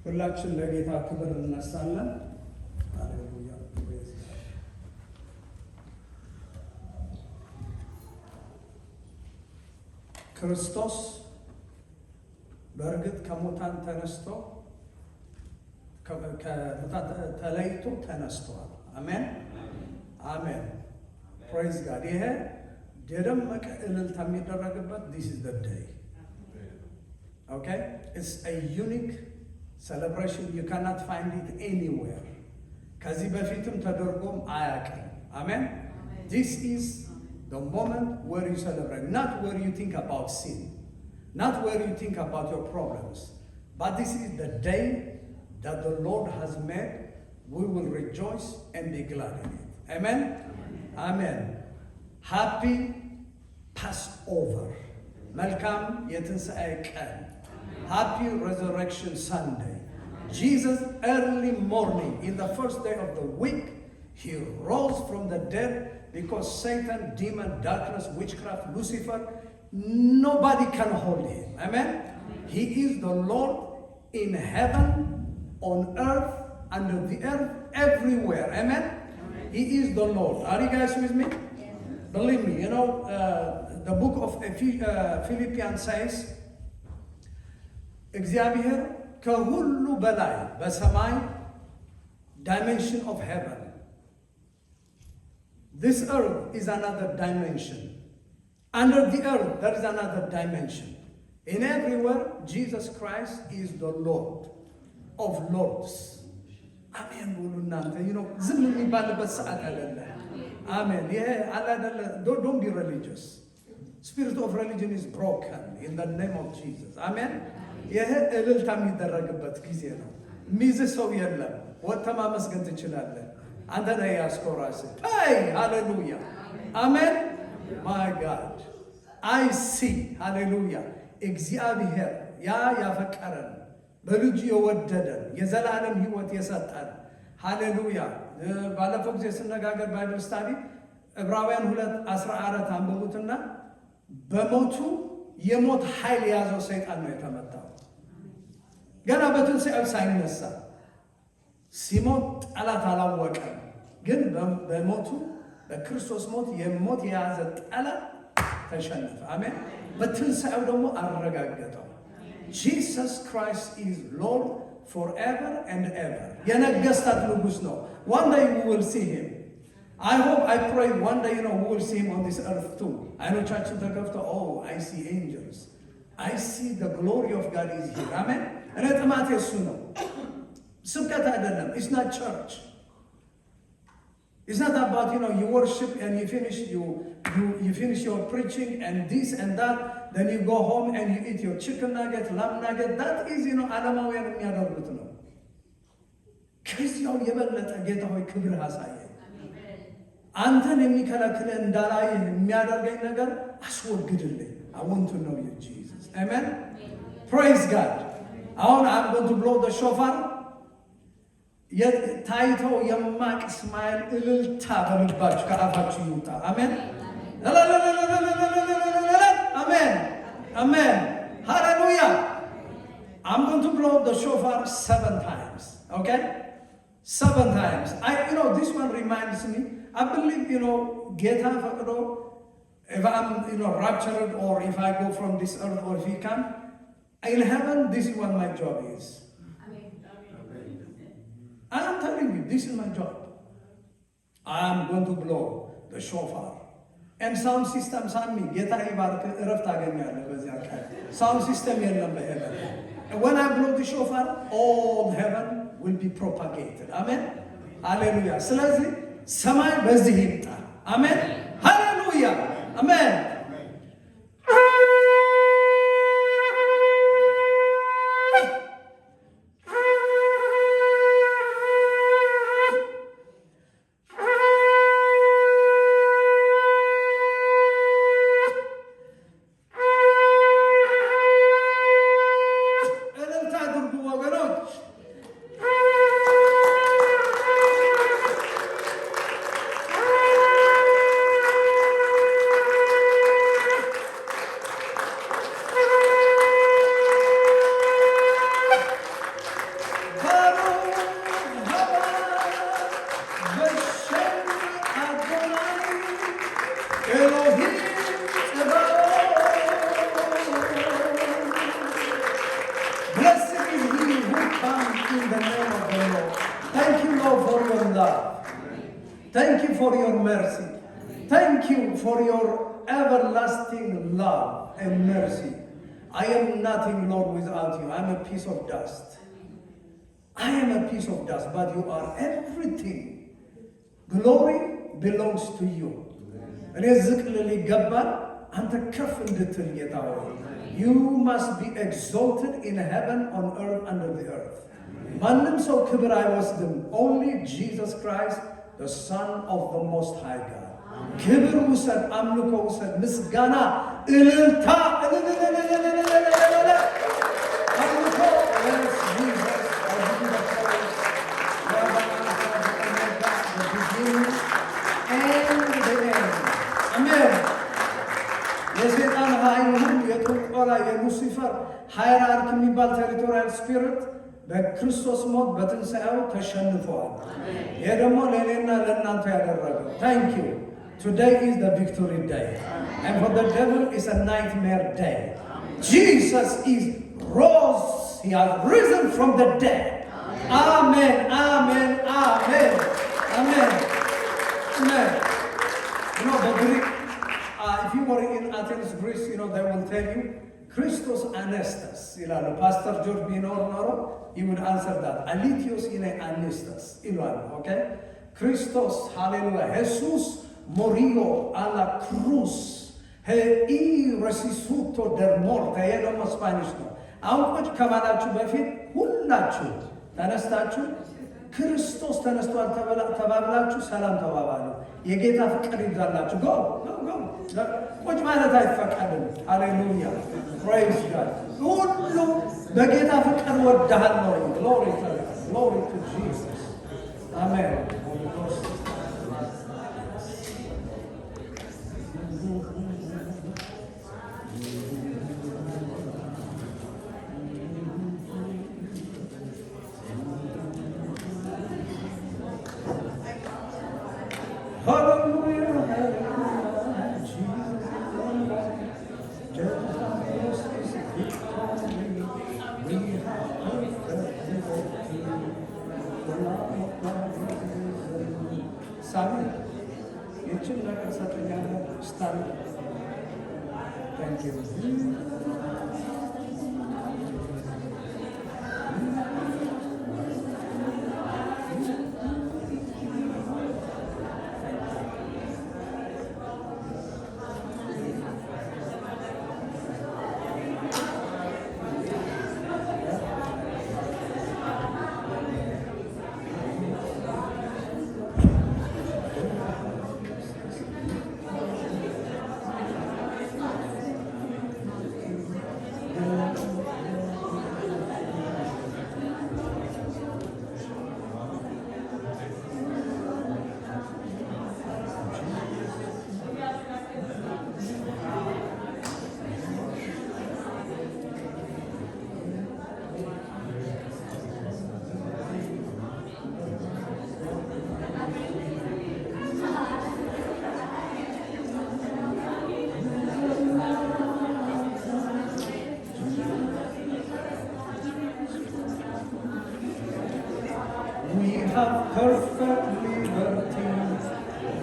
ሁላችን ለጌታ ክብር እንነሳለን። ሃሌሉያ። ክርስቶስ በእርግጥ ከሙታን ተነስቶ ከሙታን ተለይቶ ተነስቷል። አሜን አሜን። ፕሬዝ ጋድ። ይሄ የደመቀ እልልታ የሚደረግበት this is the day. Okay? It's a unique celebration. You cannot find it anywhere. ከዚህ በፊትም ተደርጎም አያውቅም። አሜን። This is the moment where you celebrate, not where you think about sin, not where you think about your problems, but this is the day that the Lord has made. We will rejoice and be glad in it. Amen? Amen. Happy Passover. መልካም የትንሣኤ ቀን. Happy Resurrection Sunday. Jesus, early morning, in the first day of the week, he rose from the dead because Satan, demon, darkness, witchcraft, Lucifer, nobody can hold him. Amen? He is the Lord in heaven, on earth, under the earth, everywhere. Amen? He is the Lord. Are you guys with me? Yes. Believe me, you know, the book of Philippians says, እግዚአብሔር ከሁሉ በላይ በሰማይ dimension of heaven. This earth is another dimension. Under the earth, there is another dimension. In everywhere, Jesus Christ is the Lord of Lords. Amen. You know, ዝም የሚባልበት ሰዓት አይደለ። Amen. Don't be religious. Spirit of religion is broken in the name of Jesus. Amen. ይሄ እልልታ የሚደረግበት ጊዜ ነው። ሚዝ ሰው የለም። ወጥተህ ማመስገን ትችላለህ። አንተ ነህ ያስከው ራስህ። አይ ሃሌሉያ አሜን። ማይ ጋድ አይ ሲ ሃሌሉያ። እግዚአብሔር ያ ያፈቀረን በልጁ የወደደን የዘላለም ሕይወት የሰጠን ሃሌሉያ። ባለፈው ጊዜ ስነጋገር ባይብል ስታዲ ዕብራውያን 2:14 አንብቡትና በሞቱ የሞት ኃይል የያዘው ሰይጣን ነው የተመታው። ገና በትንሣኤው ሳይነሳ ሲሞት ጠላት አላወቀም። ግን በሞቱ በክርስቶስ ሞት የሞት የያዘ ጠላት ተሸነፈ። አሜን። በትንሣኤው ደግሞ አረጋገጠው። Jesus Christ is Lord forever and ever. የነገስታት ንጉሥ ነው። One day we will see him. I hope, I pray one day, you know, we will see him on this earth too. አይኖቻችን ተከፍተው oh, I see angels. I see the glory of God is here. Amen. እኔ ጥማቴ እሱ ነው። ስብከት አይደለም. It's not church. It's not about, you know, you worship and you finish your preaching and this and that. Then you go home and you eat your chicken nugget, lamb nugget. That is, you know, ዓለማውያን የሚያደርጉት ነው። ከዚያው የበለጠ ጌታ ሆይ ክብር አሳየ። አንተን የሚከለክልህ እንዳላይ የሚያደርገኝ ነገር አስወግድልኝ። I want to know you, Jesus. Amen. Praise God. አሁን I'm going to blow the shofar. ታይቶ የማቅ ስማይል እልልታ በልባችሁ ከአፋችሁ ይውጣ። አሜን አሜን አሜን ሃሌሉያ። I'm going to blow the shofar 7 times. Okay? 7 times. You know, this one reminds me, I believe, you know, ጌታ ፈቅዶ if I'm, you know, raptured or if I go from this earth or if he come in heaven, this is what my job is. And I'm telling you, this is my job. I'm going to blow the shofar. And sound system ሳሚ ጌታ ይባርክ እረፍት አገኛለሁ በዚያ ቀን። Sound system የለም በሄቨን. And when I blow the shofar, all heaven will be propagated. Amen. Hallelujah. ስለዚህ ሰማይ በዚህ ይምጣ። አሜን ሃሌሉያ አሜን። Thank you for your mercy. Thank you for your everlasting love and mercy. I am nothing, Lord, without you. I'm a piece of dust. I am a piece of dust, but you are everything. Glory belongs to you. You must be exalted in heaven, on earth, under the earth. Only Jesus Christ, the Son of the Most High God. ክብር ውሰድ፣ አምልኮ ውሰድ፣ ምስጋና፣ እልልታ፣ አምልኮ አሜን። የሰይጣን ኃይል ሁሉ የጥንቆላ የሉሲፈር ሃይራርክ የሚባል ቴሪቶሪያል ስፒሪት በክርስቶስ ሞት በትንሣኤው ተሸንፈዋል። ይሄ ደግሞ ለእኔና ለእናንተ ያደረገው ታንክ ዩ Today is the victory day. And for the devil, it's a nightmare day. Jesus is rose. He has risen from the dead. Amen, amen, amen, amen, amen. You know, the Greek, if you were in Athens, Greece, you know, they will tell you, Christos Anestas. You know, Pastor George Binor, he would answer that. Alitios in Anestas. Okay? Christos, hallelujah. Jesus murió a la cruz y resucitó del muerte. ይሄ ደግሞ ስፓኒሽ ነው። አሁን ቁጭ ከማላችሁ በፊት ሁላችሁ ተነስታችሁ ክርስቶስ ተነስቷል ተባብላችሁ ሰላም ተባባሉ። የጌታ ፍቅር ይብዛላችሁ። ጎ ቁጭ ማለት አይፈቀድም። ሃሌሉያ ፕሬይዝ ጋድ። ሁሉ በጌታ ፍቅር ወድሃለሁ። ግሎሪ ቱ ጂሰስ አሜን። Thank you. have perfect liberty.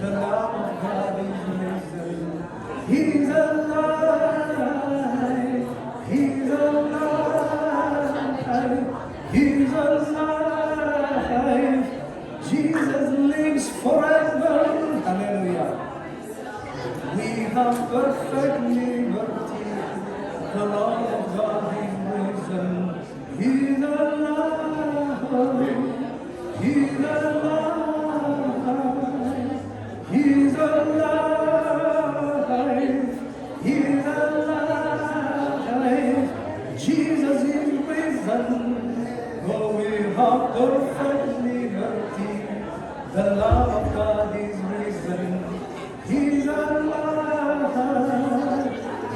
The love of God is risen. He's alive. He's alive. He's alive. Jesus lives forever. Hallelujah. We have perfect liberty. The love of God is risen. He's alive. He's alive. He's alive. He's alive. Jesus is risen. Oh, we have perfect liberty. The love of God is risen. He's alive.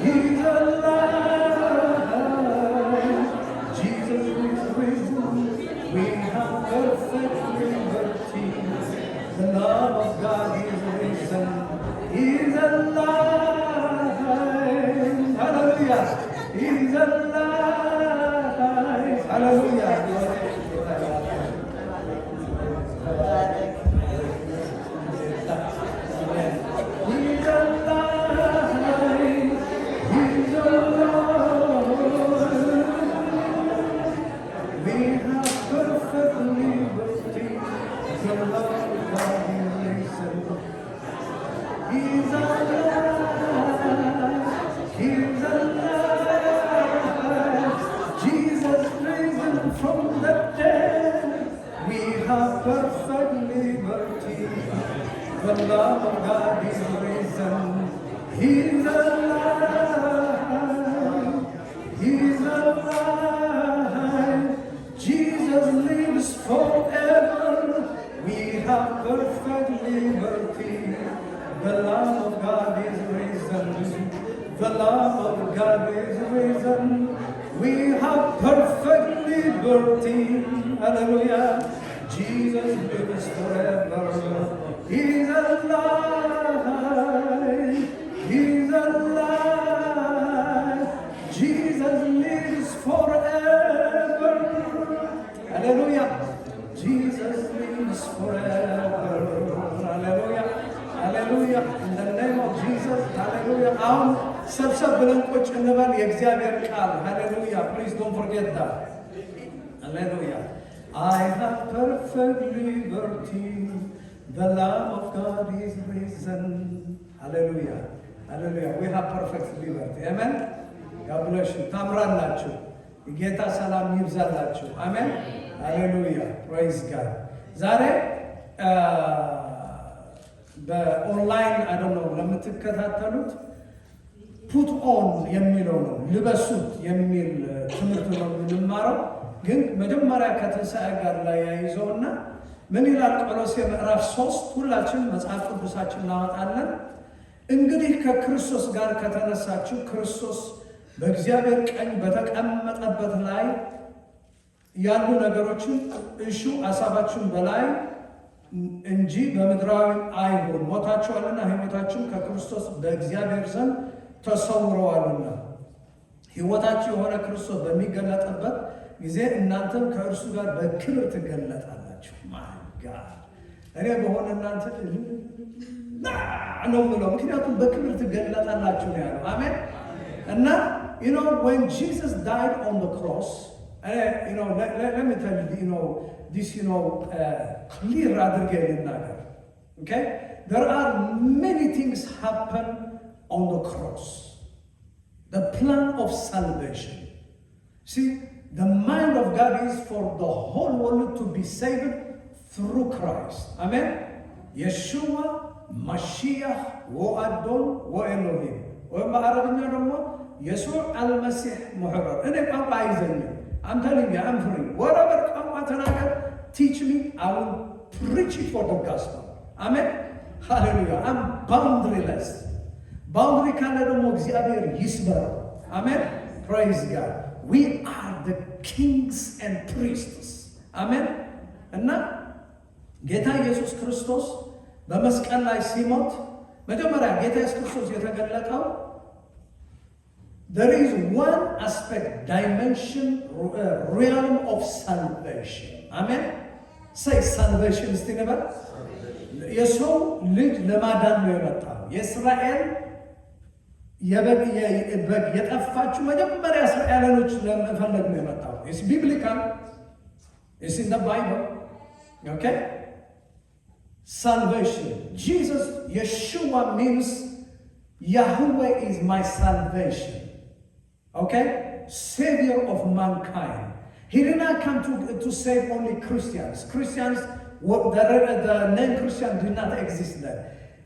He's alive. Jesus is risen. We have perfect liberty. The love of God is risen. He's alive. Hallelujah. He's alive. Hallelujah. We have perfect liberty. The love of God is risen. He's alive. He's alive. Jesus risen from the dead. We have perfect liberty. The love of God is risen. He's alive. He's alive. Jesus lives forever. We have perfect liberty. The love of God is risen. The love of God is risen. We have perfect liberty. Hallelujah. Jesus lives forever. He's alive. He's alive. Jesus lives forever. Hallelujah. Jesus lives forever. Hallelujah. Hallelujah. In the name of Jesus. Hallelujah. Now, ሰብሰብ ብለን ቁጭ እንበል የእግዚአብሔር ቃል ሃሌሉያ please don't forget that hallelujah I have perfect liberty the Lamb of God is risen hallelujah hallelujah we have perfect liberty amen God bless you ታምራላችሁ የጌታ ሰላም ይብዛላችሁ amen hallelujah praise God ዛሬ በኦንላይን I don't know ለምትከታተሉት ፑት ኦን የሚለው ነው ልበሱት የሚል ትምህርት ነው የምንማረው ግን መጀመሪያ ከትንሣኤ ጋር ላይ ያይዘውና ምን ይላል ቆሎሴ ምዕራፍ 3 ሁላችን መጽሐፍ ቅዱሳችን እናወጣለን እንግዲህ ከክርስቶስ ጋር ከተነሳችሁ ክርስቶስ በእግዚአብሔር ቀኝ በተቀመጠበት ላይ ያሉ ነገሮችን እሹ ሐሳባችሁን በላይ እንጂ በምድራዊ አይሁን ሞታችኋልና ሕይወታችሁ ከክርስቶስ በእግዚአብሔር ዘንድ ተሰውረዋልና ሕይወታችሁ የሆነ ክርስቶስ በሚገለጥበት ጊዜ እናንተም ከእርሱ ጋር በክብር ትገለጣላችሁ ማይ ጋድ እኔ በሆነ እናንተ ነው ብለው ምክንያቱም በክብር ትገለጣላችሁ ነው ያለው አሜን እና you know when Jesus died on the cross you know let me tell you you know this you know clear አድርጌ ልናገር okay there are many things happen on the cross the plan of salvation see the mind of God is for the whole world to be saved through Christ amen Yeshua Mashiach ወአዶን ወኤሎሂም ወይ በአረብኛ ደግሞ የሱዕ አልመሲህ ሙሕረር እኔ ቋንቋ አይዘኝም I'm telling you I'm free whatever ቋንቋ ተናገር teach me I will preach it for the gospel amen hallelujah I'm boundaryless boundary ካለ ደግሞ እግዚአብሔር ይስበር amen praise God we are the kings and priests amen እና ጌታ ኢየሱስ ክርስቶስ በመስቀል ላይ ሲሞት መጀመሪያ ጌታ ኢየሱስ ክርስቶስ የተገለጠው there is one aspect dimension realm of salvation amen say salvation እስቲ ነበር የሰው ልጅ ለማዳን ነው የመጣው የእስራኤል የበግ የጠፋችሁ መጀመሪያ እስራኤሎች ለመፈለግ ነው የመጣው it's biblical it's in the Bible okay salvation Jesus Yeshua means Yahweh is my salvation okay savior of mankind he did not come to save only Christians the name Christian did not exist there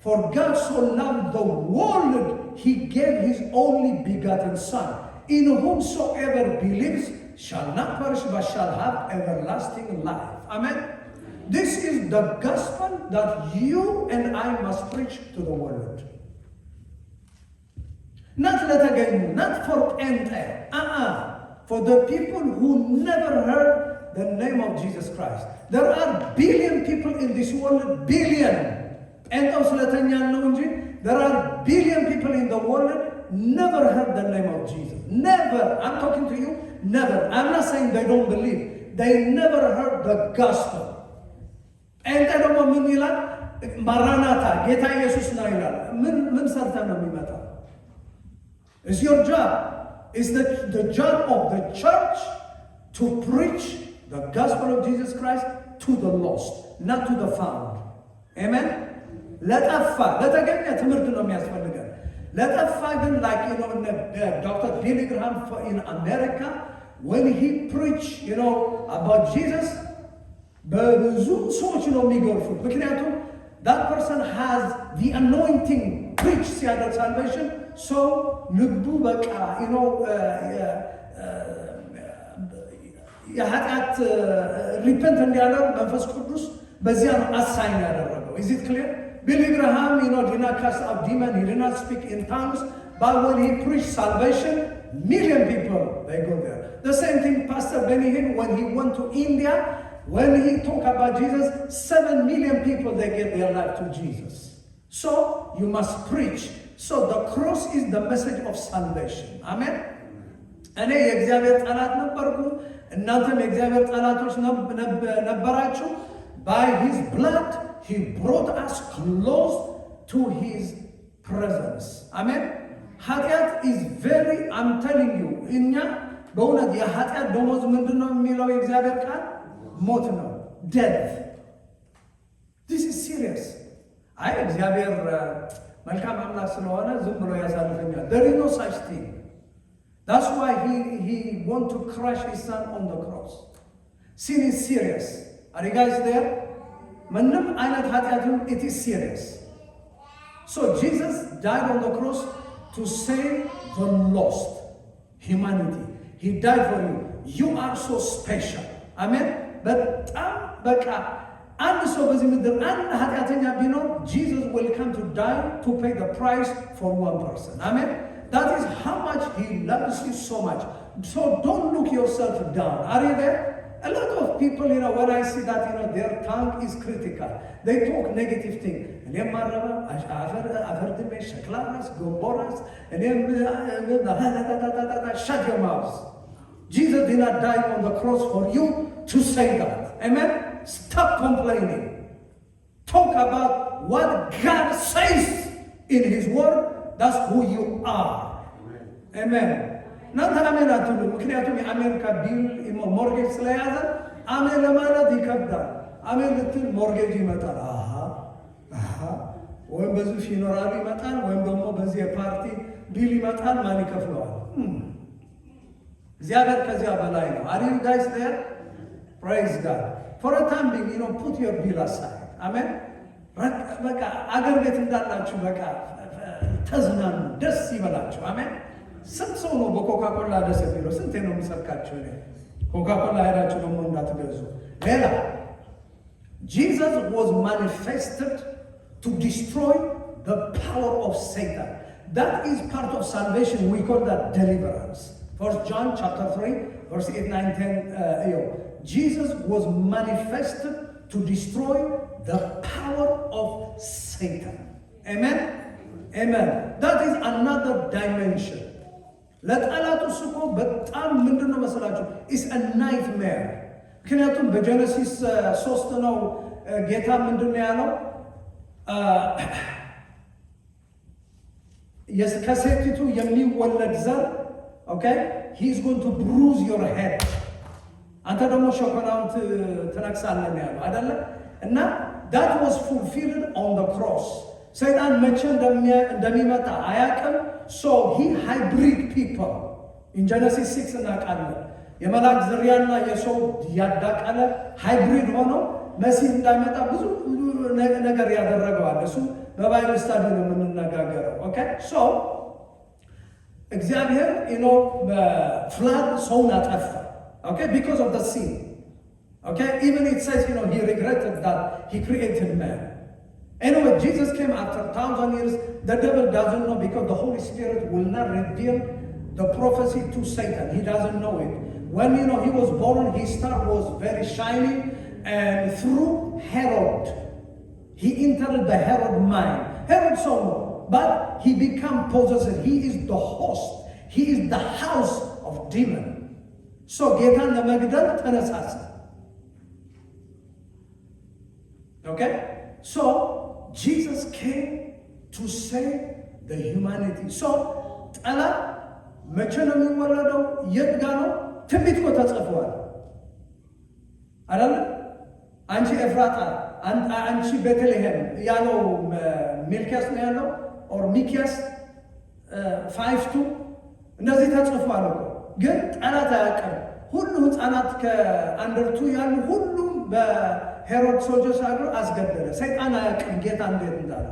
for God so loved the world he gave his only begotten son in whomsoever believes shall not perish but shall have everlasting life amen this is the gospel that you and I must preach to the world not letagaynu not for ente for the people who never heard the name of Jesus Christ there are billion people in this world billion entaw sletanya ነው እንጂ there are billion people in the world never heard the name of Jesus never I'm talking to you never I'm not saying they don't believe they never heard the gospel enta ደግሞ ምን ይላል ማራናታ ጌታ ኢየሱስ ነው ይላል ምን ሰርተ ነው የሚመጣው it's your job it's the job of the church to preach The gospel of Jesus Christ to the lost, not to the found. Amen? ለጠፋ ለተገኘ ትምህርት ነው የሚያስፈልገን። ለጠፋ ግን like Dr. Billy Graham in America, when he preached about Jesus, በብዙ ሰዎች ነው የሚገርፉት። ምክንያቱም that person has the anointing preach ሲያደርግ salvation, so ልቡ በቃ የኃጢአት ሪፐንት እንዲያደርግ መንፈስ ቅዱስ በዚያ ነው አሳይን ያደረገው። Is it clear? Billy Graham, did not cast out demons, he did not speak in tongues, but when he preached salvation, million people, they go there. The same thing Pastor Benny Hinn, when he went to India, when he talked about Jesus, 7 million people, they gave their life to Jesus. So, you must preach. So, the cross is the message of salvation. Amen? እኔ የእግዚአብሔር ጠላት ነበርኩ፣ እናንተም የእግዚአብሔር ጠላቶች ነበራችሁ። By his blood, he brought us close to his presence. Amen? ኃጢአት is very, I'm telling you, እኛ በእውነት የኃጢአት ደሞዝ ምንድን ነው የሚለው የእግዚአብሔር ቃል? ሞት ነው። death. This is serious. አይ እግዚአብሔር መልካም አምላክ ስለሆነ ዝም ብሎ ያሳልፈኛል። There is no such thing. That's why he want to crush his son on the cross. Sin is serious. Are you guys there? ምንም አይነት ኃጢአትም it is serious. So Jesus died on the cross to save the lost humanity. He died for you. You are so special. Amen? በጣም በቃ አንድ ሰው በዚህ ምድር አንድ ኃጢአተኛ ቢኖር Jesus will come to die to pay the price for one person. Amen? That is how much he loves you so much. So don't look yourself down. Are you there? A lot of people, when I see that, their tongue is critical. They talk negative things. Shut your mouths. Jesus did not die on the cross for you to say that. Amen? Stop complaining. Talk about what God says in his word. That's who you are. Amen. እናንተ አሜን አትሉ። ምክንያቱም የአሜሪካ ቢል ሞርጌጅ ስለያዘ አሜን ለማለት ይከብዳል። አሜን ልትል ሞርጌጅ ይመጣል። ወይም በዚህ ፊኖራል ይመጣል፣ ወይም ደግሞ በዚህ የፓርቲ ቢል ይመጣል። ማን ይከፍለዋል? እግዚአብሔር ከዚያ በላይ ነው። Are you guys there? Praise God. For a time being, put your bill aside. Amen. በቃ አገር ቤት እንዳላችሁ በቃ ተዝናኑ፣ ደስ ይበላችሁ። አሜን። ስንት ሰው ነው በኮካኮላ ደስ የሚለው? ስንቴ ነው የምሰብካችሁ? ኮካኮላ ሄዳችሁ ደግሞ እንዳትገዙ። ሌላ Jesus was manifested to destroy the power of Satan. That is part of salvation. We call that deliverance. 1 John chapter 3, verse 8, 9, 10. Jesus was manifested to destroy the power of Satan. Amen? Amen. That is another dimension. ለጠላቱ እኮ በጣም ምንድን ነው መሰላችሁ? is a nightmare. ምክንያቱም በጀነሲስ 3 ነው ጌታ ምንድን ነው ያለው? ከሴቲቱ የሚወለድ ዘር he is going to bruise your head. አንተ ደግሞ ሸኮናውን ትነክሳለህ ነው ያለው አይደለ? እና that was fulfilled on the cross. ሰይጣን መቼ እንደሚመጣ አያውቅም። So he hybrid people in Genesis 6 እናውቃለን። የመላክ ዝርያና የሰው ያዳቀለ ሃይብሪድ ሆኖ መሲህ እንዳይመጣ ብዙ ነገር ያደረገዋል። እሱ በባይብል ስታዲ ነው የምንነጋገረው። ኦኬ ሶ እግዚአብሔር በፍላድ ሰውን አጠፋ። ኦኬ because of the sin. Okay, even it says he regretted that he created man. Anyway, Jesus came after 1,000 years. The devil doesn't know because the Holy Spirit will not reveal the prophecy to Satan. He doesn't know it. When he was born, his star was very shiny, and through Herod, he entered the Herod mind. Herod saw no, but he became possessed. He is the host. He is the house of demon. So ጌታን ለመግደል ተነሳሳ። Okay? So Jesus came to save the humanity. So ጠላት መቼ ነው የሚወለደው? የት ጋ ነው? ትንቢት እኮ ተጽፏል። አይደለ? አንቺ ኤፍራታ፣ አንቺ ቤተልሔም ያለው ሚልኪያስ ነው ያለው ኦር ሚኪያስ 5:2 እንደዚህ ተጽፏል እኮ። ግን ጠላት አያውቅም። ሁሉ ህፃናት ከአንደር 2 ያሉ ሁሉም በሄሮድ ሶልጀርስ አገር አስገደለ። ሰይጣን አያውቅም ጌታ እንዴት እንዳለ።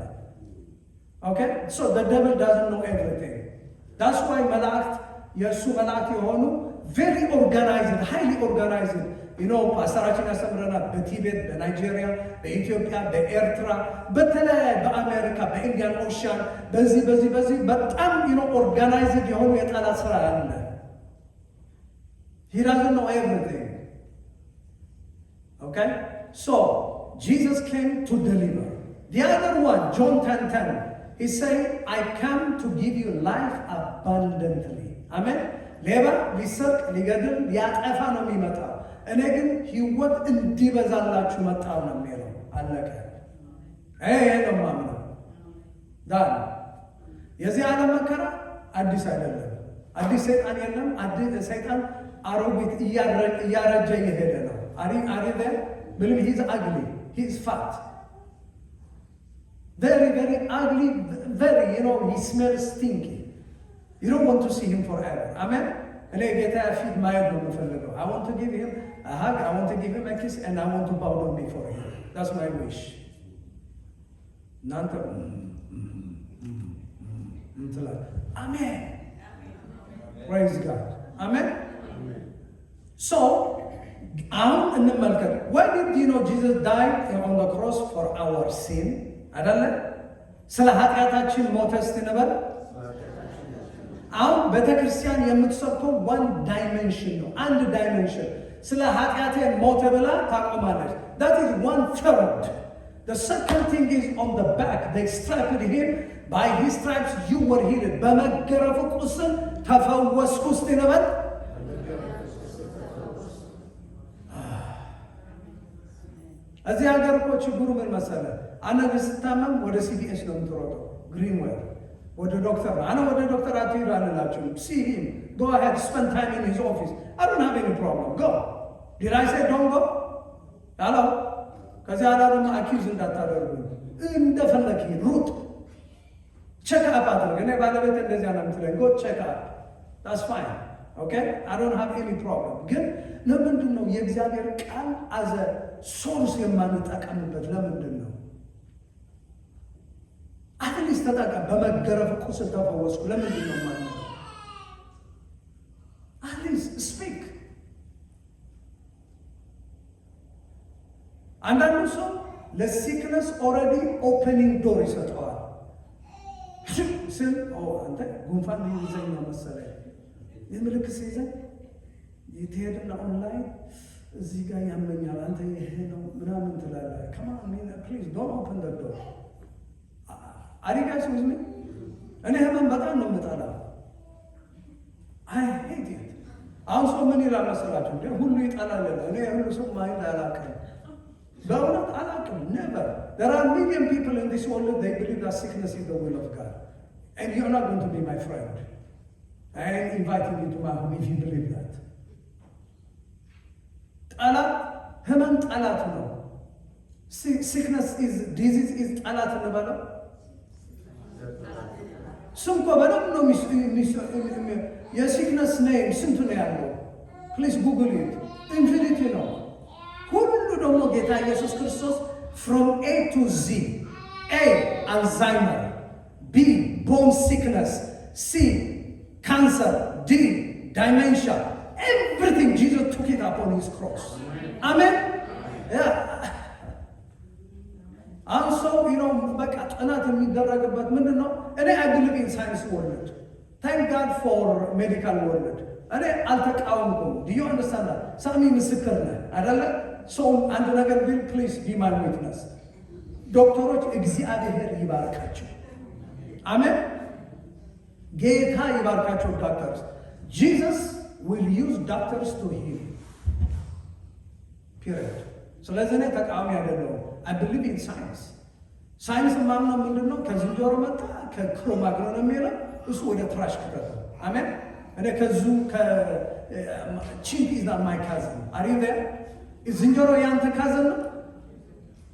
ኦኬ ሶ the devil doesn't know everything. that's why መላእክት የእሱ መላእክት የሆኑ very organized, highly organized ፓስተራችን ያስተምረናል። በቲቤት፣ በናይጄሪያ፣ በኢትዮጵያ፣ በኤርትራ፣ በተለያየ በአሜሪካ፣ በኢንዲያን ኦሽን በዚህ በጣም ኦርጋናይዝድ የሆኑ የጠላት ስራ ያለ he doesn't know everything. Okay, so Jesus came to deliver. The other one, John 10:10, he said, I come to give you life abundantly. Amen. ሌባ ሊሰርቅ ሊገድል ሊያጠፋ ነው የሚመጣው፣ እኔ ግን ህይወት እንዲበዛላችሁ መጣሁ ነው የሚለው። አለቀ። ይሄ ነው ማምነው። ዳን የዚህ ዓለም መከራ አዲስ አይደለም። አዲስ ሰይጣን የለም። አዲስ ሰይጣን አሮጊት እያረጀ እየሄደ ነው። አሪበ ብልም ሂዝ አግሊ ሂዝ ፋት very very ugly, very he smells stinky. You don't want to see him forever. Amen. እኔ ጌታ ፊት ማየት ነው የምፈልገው። I want to give him a hug, I want to give him a kiss, and I want to bow down before him. That's my wish. እናንተ እንትላል። አሜን። Praise God. Amen. So አሁን እንመልከት። Why did Jesus died on the cross for our sin? አይደለ? ስለ ኃጢአታችን ሞተ ስትነበር አሁን ቤተክርስቲያን የምትሰብከው ዋን ዳይሜንሽን ነው። አንድ ዳይሜንሽን ስለ ኃጢአቴ ሞተ ብላ ታቆማለች። that is 1/3. The second thing is on the back. They striped him, by his stripes you were healed. በመገረፉ ቁስል ተፈወስኩ ስትነበር እዚህ ሀገር እኮ ችግሩ ምን መሰለ? አንድ ስታመም ወደ ሲቢኤስ ነው የምትሮጠው፣ ግሪንዌል ወደ ዶክተር። አነ ወደ ዶክተር አትሄዱ አልላችሁም። see him, go ahead, spend time in his office. I don't have any problem, go. Did I say don't go? hello? ከዚያ ደግሞ አኪዝ እንዳታደርጉ፣ እንደፈለክ ሩጥ፣ ቼክ አፕ አድርግ። እኔ ባለቤት እንደዚያ ነው የምትለኝ፣ go check up, that's fine, okay, I don't have any problem. ግን ለምንድን ነው የእግዚአብሔር ቃል አዘ ሶርስ የማንጠቀምበት? ለምንድን ነው? አትሊስት ተጠቀም። በመገረፍ ቁስል ተፈወስኩ ለምንድን ነው ማለት ነው? አትሊስት ስፒክ። አንዳንዱ ሰው ለሲክነስ ኦልሬዲ ኦፕኒንግ ዶር ይሰጠዋል። ስል አንተ ጉንፋን ይዘኝ ነው መሰለኝ የምልክት ሲይዘኝ የትሄድና ኦንላይን እዚህ ጋር ያመኛል፣ አንተ ይሄ ነው ምናምን ትላለህ። ከማን ፕሊዝ ዶንት ኦፕን ዘ ዶር። አሪጋስ ምን እኔ ህመም በጣም ነው የምጠላው። አይ ሄት ኢት። አሁን ሰው ምን ይላል መሰላችሁ? እንደ ሁሉ ይጠላል። እኔ ሁሉ ሰው ማይንድ አላውቅም፣ በእውነት አላውቅም። never. There are million people in this world, they believe that sickness is the will of God, and you're not going to be my friend. I am inviting you to my home if you believe that. ጠላት ህመም ጠላት ነው። sickness is disease is ጠላት እንበለው። ስም እኮ በደምብ ነው የሲክነስ ኔም ስንት ነው ያለው? ፕሊዝ ጉግል ኢት። ኢንፊኒቲ ነው። ሁሉ ደግሞ ጌታ ኢየሱስ ክርስቶስ from A to Z, A አልዛይመር፣ B bone sickness, C cancer, D dementia, everything Jesus took it upon his cross. Amen. አሁን ሰው በቃ ጥናት የሚደረግበት ምንድን ነው? እኔ I believe in science world. Thank God for medical world. እኔ አልተቃወምኩም። Do you understand that? ሳሚ ምስክር ነህ አይደለ? ሰው አንድ ነገር ቢል please be my witness. ዶክተሮች እግዚአብሔር ይባርካቸው። አሜን። ጌታ ይባርካቸው ዶክተርስ። Jesus will use doctors to heal. Period. ስለዚህ እኔ ተቃዋሚ አይደለሁም። I believe in science. ሳይንስ ማምነው ምንድን ነው? ከዝንጀሮ መጣ ከክሮማግኖ ነው የሚለው እሱ ወደ ትራሽ ከተተ። አሜን። እኔ ከዙ chimp is not my cousin. Are you there? ዝንጀሮ ያንተ ካዘን ነው?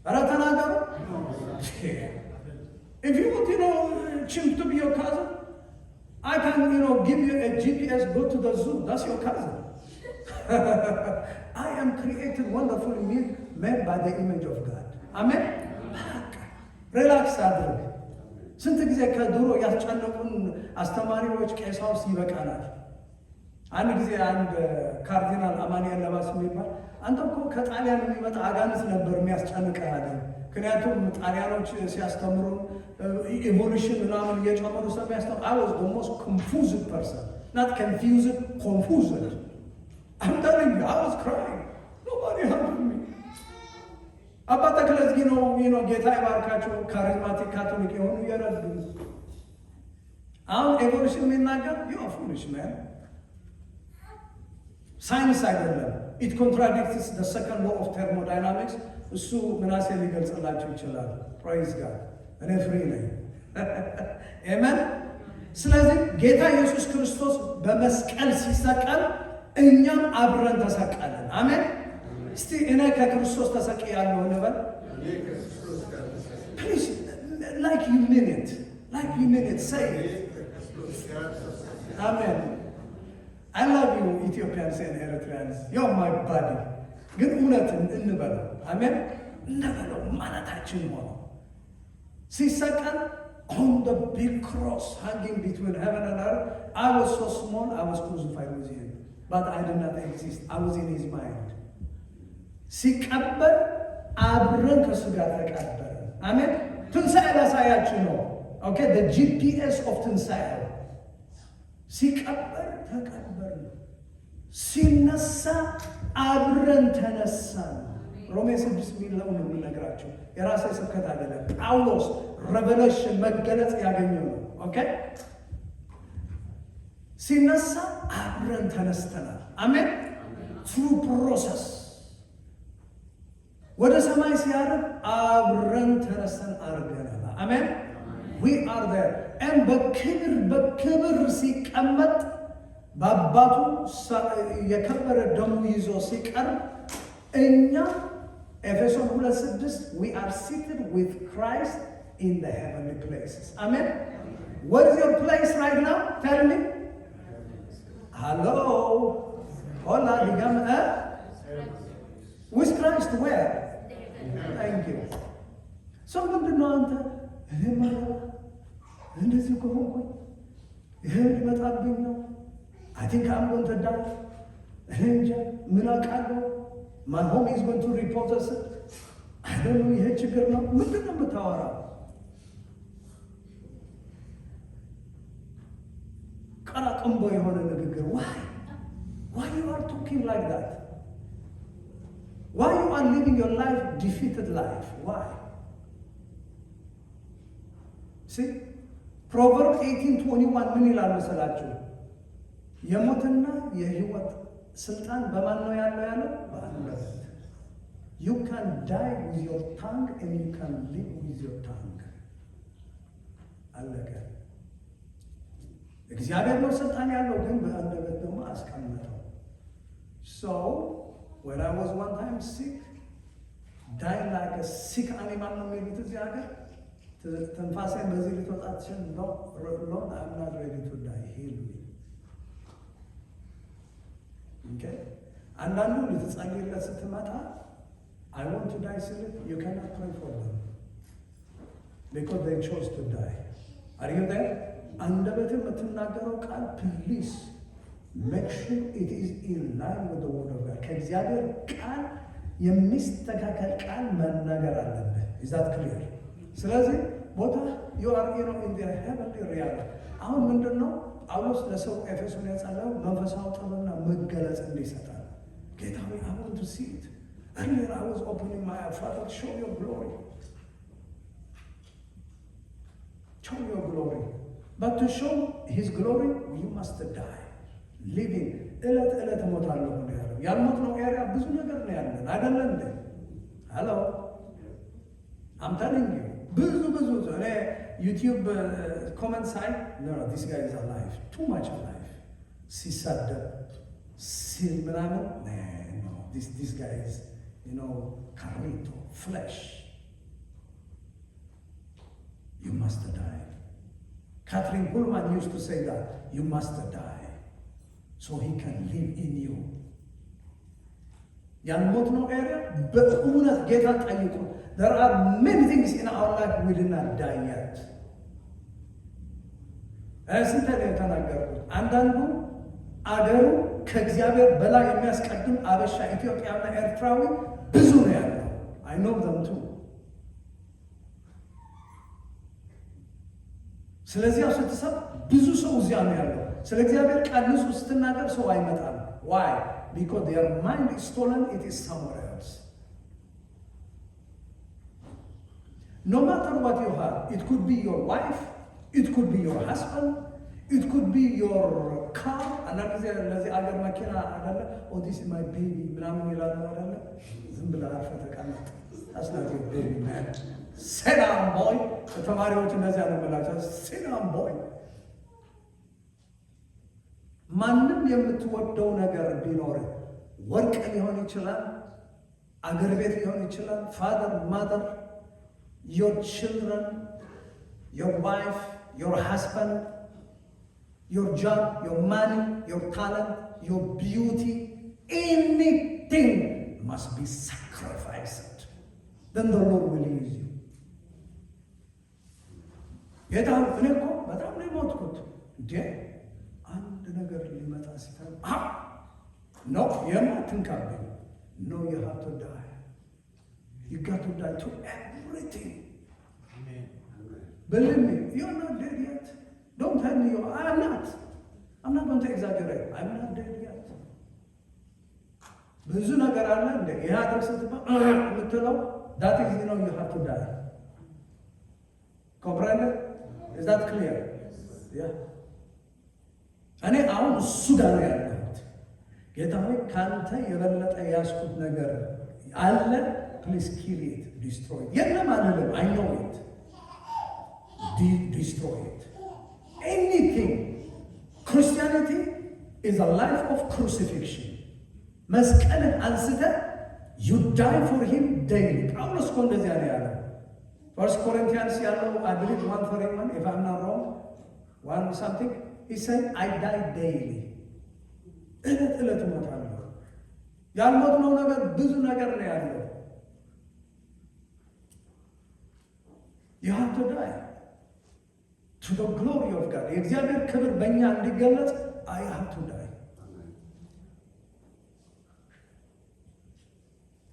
ኧረ ተናገሩ። If you want, chimp to be your cousin, I can, give you a GPS, go to the zoo. That's your cousin. I am created wonderfully made by the image of God. Amen? Relax አድርግ። ስንት ጊዜ ከድሮ ያስጨነቁን አስተማሪዎች ቀሳውስት ይበቃናል። አንድ ጊዜ አንድ ካርዲናል አማኑኤል ለባስ የሚባል አንተ እኮ ከጣሊያን የሚመጣ አጋንንት ነበር የሚያስጨንቅህ አለ። ምክንያቱም ጣሊያኖች ሲያስተምሩ ኢቮሉሽን ምናምን እየጨመሩ ስለሚያስተምሩ I was the most confused person. Not confused, confused. I'm telling you, I was crying. Nobody helped me. አባ ተክለ እዝጊ ነው ጌታ ይባርካቸው ካሪዝማቲክ ካቶሊክ የሆኑ እየረዱ አሁን ኤቮሉሽን የሚናገር ፉሊሽ ማን ሳይንስ አይደለም። ኢት ኮንትራዲክትስ the second law of thermodynamics። እሱ ምናሴ ሊገልጽላቸው ይችላል። ፕራይዝ ጋድ እኔ ፍሪ ነኝ። አሜን። ስለዚህ ጌታ ኢየሱስ ክርስቶስ በመስቀል ሲሰቀል እኛም አብረን ተሰቀልን። አሜን። እስቲ እኔ ከክርስቶስ ተሰቅያለሁ እንበል። ፕሊዝ like you mean it say it. አሜን። I love you Ethiopians and Eritreans. You're my body. ግን እውነትን እንበለው። አሜን እንበለው ማለታችን ሆኖ ሲሰቀል on the big cross hanging between heaven and earth. I was so small, I was crucified with him, but I did not exist. I was in his mind. ሲቀበር አብረን ከእሱ ጋር ተቀበርን። አሜን። ትንሣኤ ላሳያችሁ ነው። ኦኬ the GPS of ትንሣኤ ሲቀበር ተቀበርን፣ ሲነሳ አብረን ተነሳን። ሮሜ 6 የሚለው ነው የምነግራቸው። የራሴ ስብከት አይደለም። ጳውሎስ ሬቨሌሽን መገለጽ ያገኘው ነው። ኦኬ ሲነሳ አብረን ተነስተናል። አሜን። ትሩ ፕሮሰስ ወደ ሰማይ ሲያርግ አብረን ተነስተን አርገናል። አሜን we are there and በክብር ሲቀመጥ በአባቱ የከበረ ደሙ ይዞ ሲቀርብ እኛ ኤፌሶን 2:6 we are seated with Christ in the heavenly places. Amen. What is your place right now? Tell me. Hello. Hola, digamos, with Christ where? Thank you. So ምንድን ነው አንተ እኔ ማለት እንደዚህ ከሆንኩኝ ይሄ ሊመጣብኝ ነው I think I'm going to die. እንጃ ምን አውቃለሁ My home is going to report us. I don't know ይሄ ችግር ነው። ምንድን ነው የምታወራው? ቀራቅንቦ የሆነ ንግግር Why you are talking like that? Why you are living your life defeated life? Why? See? Proverbs 18:21 ምን ይላል መሰላችሁ? የሞትና የህይወት ስልጣን በማን ነው ያለው? በአንደበት። You can die with your tongue and you can live with your tongue. አለቀ። እግዚአብሔር ነው ስልጣን ያለው፣ ግን በአንደበት ደግሞ አስቀመጠው። So when I was one time sick, dying like a sick animal ነው የሚሉት እዚህ ሀገር። ትንፋሴን በዚህ ልትወጣ ትችል ነው። I'm not ready to die. Heal me. Okay? አንዳንዱ ልትጸልይለት ስትመጣ I want to die ሲል you cannot pray for them because they chose to die. Are you there? አንደበት የምትናገረው ቃል please make sure it is in line with the word of God. ከእግዚአብሔር ቃል የሚስተካከል ቃል መናገር አለብህ። Is that clear? ስለዚህ ቦታ you are in the heavenly reality. አሁን ምንድን ነው ጳውሎስ ለሰው ኤፌሶን ያጸለየው መንፈሳዊ ጥበብና መገለጽ እንዲሰጣል። ጌታ ሆይ I want to see it. Earlier I was opening my eyes. Father, show your glory. Show your glory. But to show his glory, you must die. Living. እለት እሞታለሁ ነው ያለው። ያልሞትነው ኤሪያ ብዙ ነገር ነው ያለን አይደለም እንዴ? Hello. I'm telling you. ብዙ እኔ ዩቲዩብ ኮመንት ሳይ no, this guy is alive. Too much alive. ሲሳደብ ሲል ምናምን no, this guy is carnito, flesh. You must die. Catherine Kuhlman used to say that. You must die so he can live in you. ያልሞትነው ኤሪያ በእውነት ጌታ ጠይቁ። There are many things in our life we did not die yet. ስንት ነው የተናገርኩት? አንዳንዱ አገሩ ከእግዚአብሔር በላይ የሚያስቀድም አበሻ፣ ኢትዮጵያና ኤርትራዊ ብዙ ነው ያለው። I know them too. ስለዚህ ስትሰብ ብዙ ሰው እዚያ ነው ያለው። ስለ እግዚአብሔር ቃል ንጹህ ስትናገር ሰው አይመጣም። Why? Because their mind is stolen, it is somewhere else. No matter what you have, it could be your wife, it could be your husband, it could be your car. አንዳንድ ጊዜ ለዚህ አገር መኪና አይደለ? Oh, this is my baby ምናምን ይላሉ አይደለ? ዝም ብለህ አርፈህ ተቀመጥ። That's not your baby, man. Sit down, boy. ተማሪዎች እንደዚያ ነው የምላቸው። Sit down, boy. ማንም የምትወደው ነገር ቢኖር ወርቅ ሊሆን ይችላል፣ አገር ቤት ሊሆን ይችላል፣ ፋደር ማደር፣ your children, your wife, your husband, your job, your money, your talent, your beauty, anything must be sacrificed. Then the Lord will use you. ጌታ እኔ እኮ በጣም ነው የሞትኩት እንዴ አንድ ነገር ሊመጣ ሲፈል no የማትንካብኝ no you have to die. You got to die to everything. Amen. Believe me, you're not dead yet. Don't tell me I'm not going to exaggerate. I'm not dead yet. ብዙ ነገር አለ እንደ ይሄ አድርግ ስትባል የምትለው that is you have to die. Comprende? Is that clear? Yeah. እኔ አሁን እሱ ጋር ነው ያለሁት። ጌታ ሆይ ካንተ የበለጠ ያስኩት ነገር አለ። Please kill it, destroy it. የለም አልልም. I know it. Destroy it. Anything. Christianity is a life of crucifixion. መስቀልን አንስተህ you die for him daily. ጳውሎስ እኮ እንደዚያ ነው ያለው። First Corinthians ያለው I believe 1:31 if I'm not wrong 1 something he said I die daily. እለት እለት እሞታለሁ። ያልሞትነው ነገር ብዙ ነገር ነው ያለው። You have to die to the glory of God. የእግዚአብሔር ክብር በእኛ እንዲገለጽ I have to die.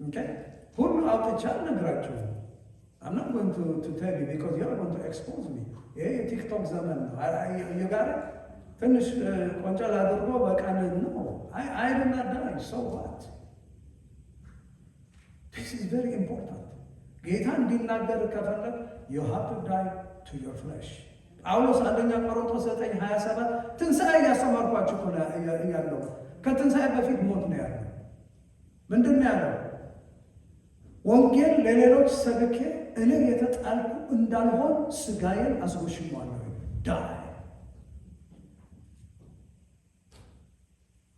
Okay? ሁሉ አውጥቻ አልነግራችሁም። I'm not going to tell you because you are going to expose me. ይሄ የቲክቶክ ዘመን ነው። የጋር ትንሽ ቆንጨል አድርጎ በቃል ነው። I did not die. So what? This is very important. ጌታ እንዲናገር ከፈለግ you have to die to your flesh. ጳውሎስ አንደኛ ቆሮንቶስ 9:27 ትንሣኤ ያስተማርኳችሁ እኮ ያለው ከትንሣኤ በፊት ሞት ነው ያለው። ምንድን ነው ያለው? ወንጌል ለሌሎች ሰብኬ እኔ የተጣልኩ እንዳልሆን ስጋዬን አስጎሽሟለሁ። die.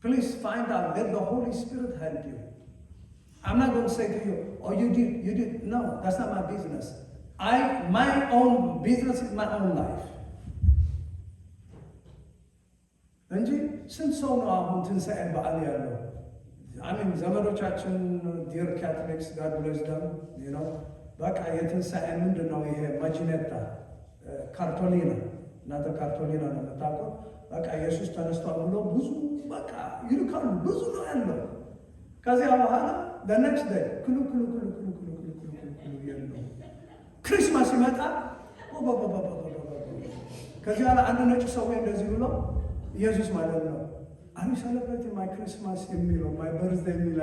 Please find out. Let the Holy Spirit help you. I'm not going to say to you, oh, you did. No, that's not my business. My own business is my own life. እንጂ ስንት ሰው ነው አሁን ትንሣኤ በዓል ያለው? አሜን። ዘመዶቻችን ዲር ካቶሊክስ ጋር ብለዝዳም በቃ የትንሣኤ ምንድን ነው ይሄ ማጂኔታ ካርቶሊና እናንተ ካርቶሊና ነው የምታውቀው። በቃ ኢየሱስ ተነስቷል ብሎ ብዙ በቃ ይልካሉ። ብዙ ነው ያለው። ከዚያ በኋላ the next day ክሉ ያለው ክሪስማስ ይመጣ ከዚያ በኋላ አንድ ነጭ ሰው እንደዚህ ብሎ ኢየሱስ ማለት ነው አሪ ሰለብሬት ማይ ክሪስማስ የሚለው ማይ በርዝዴይ የሚለው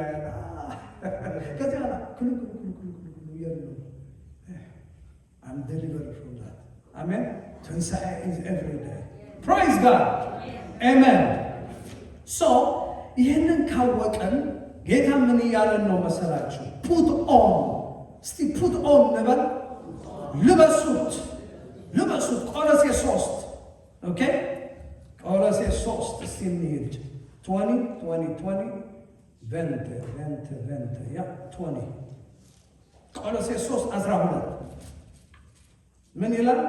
ከዚያ በኋላ ክሉ ያለው I'm delivered from that. Amen. ትንሣኤ is every day. Praise God. Amen. So ይህንን ካወቀን ጌታ ምን እያለን ነው መሰላችሁ? Put on. እስቲ put on ነበር ልበሱት ቆሎሴስ 3 ኦኬ ቆሎሴስ 3 እስቲ እንሂድ 20 20 ያ 20 ቆሎሴስ 3:12 ምን ይላል?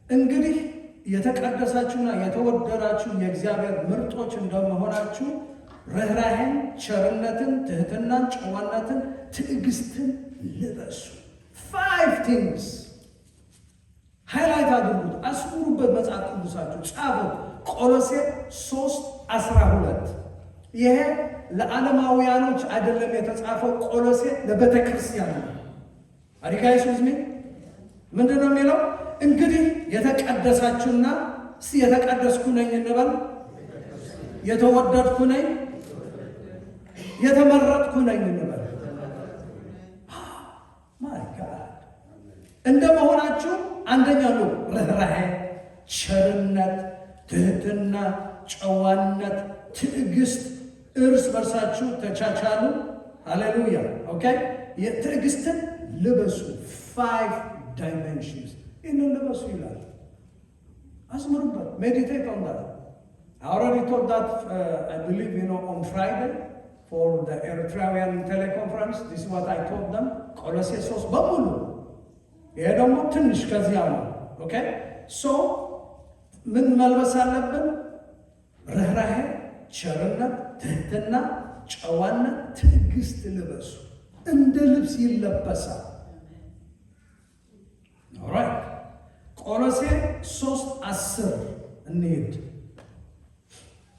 እንግዲህ የተቀደሳችሁና የተወደዳችሁ የእግዚአብሔር ምርጦች እንደመሆናችሁ ርኅራኄን፣ ቸርነትን፣ ትህትናን፣ ጨዋነትን፣ ትዕግስትን ልበሱ። 5 things ሃይላይት አድርጉት፣ አስምሩበት፣ መጽሐፍ ቅዱሳችሁ ጻፉት። ቆሎሴስ 3:12 ይሄ ለዓለማውያኖች አይደለም የተጻፈው፣ ቆሎሴስ ለቤተ ክርስቲያን ነው። አሪጋይስ ውዝሚ ምንድን ነው የሚለው? እንግዲህ የተቀደሳችሁና የተቀደስኩ ነኝ እንበል፣ የተወደድኩ ነኝ፣ የተመረጥኩ ነኝ እንበል። ማይ ጋድ እንደ መሆናችሁ አንደኛ ነው ርኅራኄ፣ ቸርነት፣ ትህትና፣ ጨዋነት፣ ትዕግስት፣ እርስ በርሳችሁ ተቻቻሉ። ሃሌሉያ ኦኬ። ትዕግስትን ልበሱ። 5 dimensions ይህንን ልበሱ ይላል። አስምሩበት። ሜዲቴት on that. I already taught that I believe on Friday for the Eritrean teleconference. This is what I told them. ቆሎሴስ 3 በሙሉ ይሄ ደግሞ ትንሽ ከዚያ ነው። ኦኬ ሶ ምን መልበስ አለብን? ርኅራኄ፣ ቸርነት፣ ትህትና፣ ጨዋነት፣ ትዕግስት ልበሱ። እንደ ልብስ ይለበሳል። ኦራይት ቆሎሴስ 3:10 እንሂድ።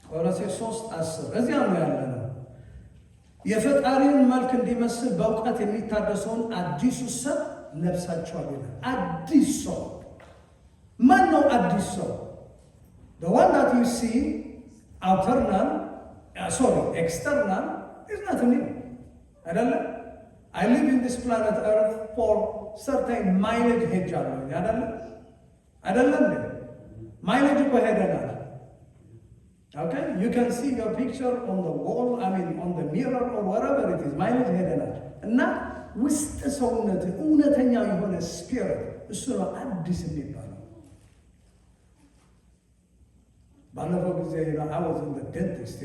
ቆሎሴስ 3:10 እዚያ ነው ያለነው። የፈጣሪውን መልክ እንዲመስል በእውቀት የሚታደሰውን አዲሱ ሰው ለብሳችኋል ይላል። አዲስ ሰው ማን ነው? አዲስ ሰው the one that you see external is not new አይደለም። I live in this planet Earth for certain mileage ሄጃለሁ አይደለም mileage እኮ ሄደናል። Okay, you can see your picture on the wall, on the mirror or wherever it is. mileage ሄደናል እና ውስጥ ሰውነት እውነተኛ የሆነ ስፒሪት እሱ ነው አዲስ የሚባለው። ባለፈው ጊዜ I was in the dentist,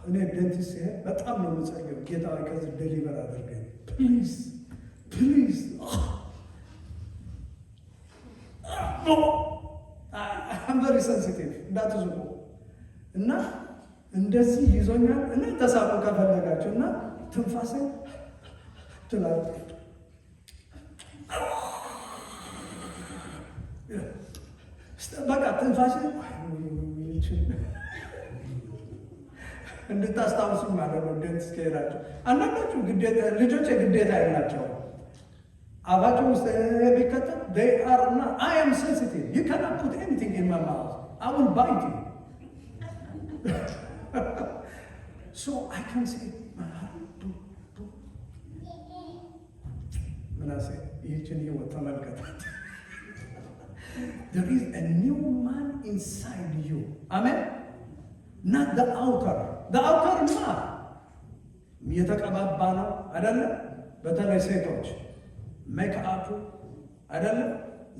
እኔ ዴንቲስት ሲሄድ በጣም ነው የምጸልየው፣ ጌታ ከዚህ ዴሊቨር አድርገኝ ፕሊዝ ፕሊዝ። I'm very sensitive እንዳትዙ እና እንደዚህ ይዞኛል እና ተሳቁ ከፈለጋችሁ እና ትንፋሴ ትላል በቃ ትንፋሴ እንድታስታውሱ ማለት ነው። ዴንቲስት ከሄዳችሁ አንዳንዶቹ ግዴታ ልጆች ግዴታ የላቸው አባቸው ውስጥ ቢከተል they are not. I am sensitive. You cannot put anything in my mouth. I will bite you. So I can say my heart ምናሴ ይህችን ህይወት ተመልከታት። There is a new man inside you. Amen. Not the outer. The outer man የተቀባባ ነው አይደለም። በተለይ ሴቶች ሜክአፕ አይደለም።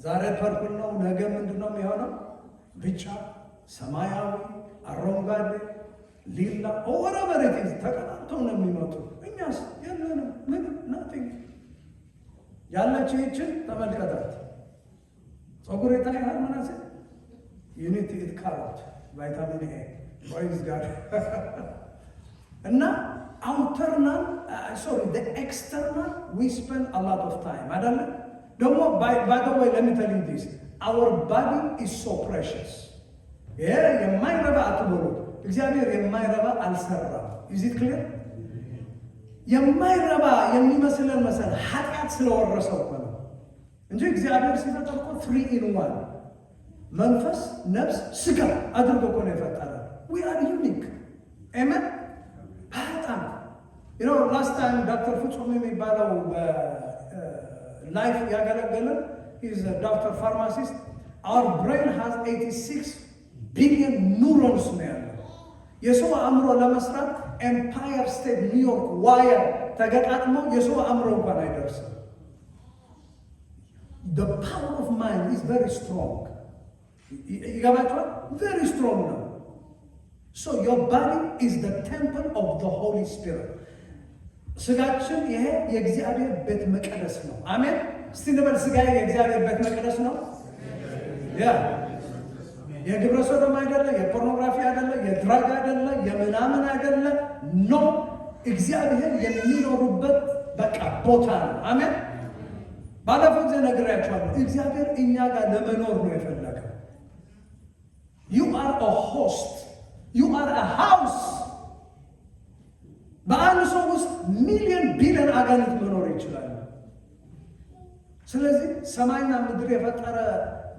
ዛሬ ፐርፕል ነው፣ ነገ ምንድነው የሚሆነው? ቢጫ፣ ሰማያዊ፣ አረንጓዴ፣ ሊላ ወረበሬ ተቀባብተው ነው የሚመጡ። እኛስ የለንም ምንም ናቲንግ። ያለችው ይችን ተመልከታት። ፀጉር የታይሃል ምናሴ ዩኒቲ ኢት ካሮት ቫይታሚን ኤ ፕራይዝ ጋድ እና outerናል the external we spend a lot of time አይደለ? ደግሞ by the way let me tell you this, our body is so precious. የማይረባ አትበሉ። እግዚአብሔር የማይረባ አልሰራም። is it clear? የማይረባ የሚመስለን መሰል ኃጢአት ስለወረሰው ነው እንጂ እግዚአብሔር ሲፈጠር እኮ 3 in 1 መንፈስ፣ ነፍስ፣ ስጋ አድርጎ እኮ ነው የፈጠረ። we are unique. amen. በጣም last time ዶክተር ፍጹም የሚባለው ላይፍ ያገለገለን is a doctor pharmacist. Our brain has 86 billion neurons ነው ያለው። የሰው አእምሮ ለመስራት ኤምፓየር ስቴት ኒውዮርክ ዋየር ተገጣጥሞ የሰው አእምሮ እንኳን አይደርስም። The power of mind is very strong. ይገባችኋል? very strong ነው። So your body is the temple of the Holy Spirit. ስጋችን ይሄ የእግዚአብሔር ቤተ መቅደስ ነው። አሜን። እስቲ ንበል፣ ስጋዬ የእግዚአብሔር ቤተ መቅደስ ነው። ያ የግብረ ሰዶም አይደለ፣ የፖርኖግራፊ አይደለ፣ የድራግ አይደለ፣ የምናምን አይደለ። ኖ እግዚአብሔር የሚኖሩበት በቃ ቦታ ነው። አሜን። ባለፈው ጊዜ ነግሬያቸዋለሁ። እግዚአብሔር እኛ ጋር ለመኖር ነው የፈለገው። You are a host. You are a house. በአንድ ሰው ውስጥ ሚሊዮን ቢሊዮን አጋንንት መኖር ይችላል። ስለዚህ ሰማይና ምድር የፈጠረ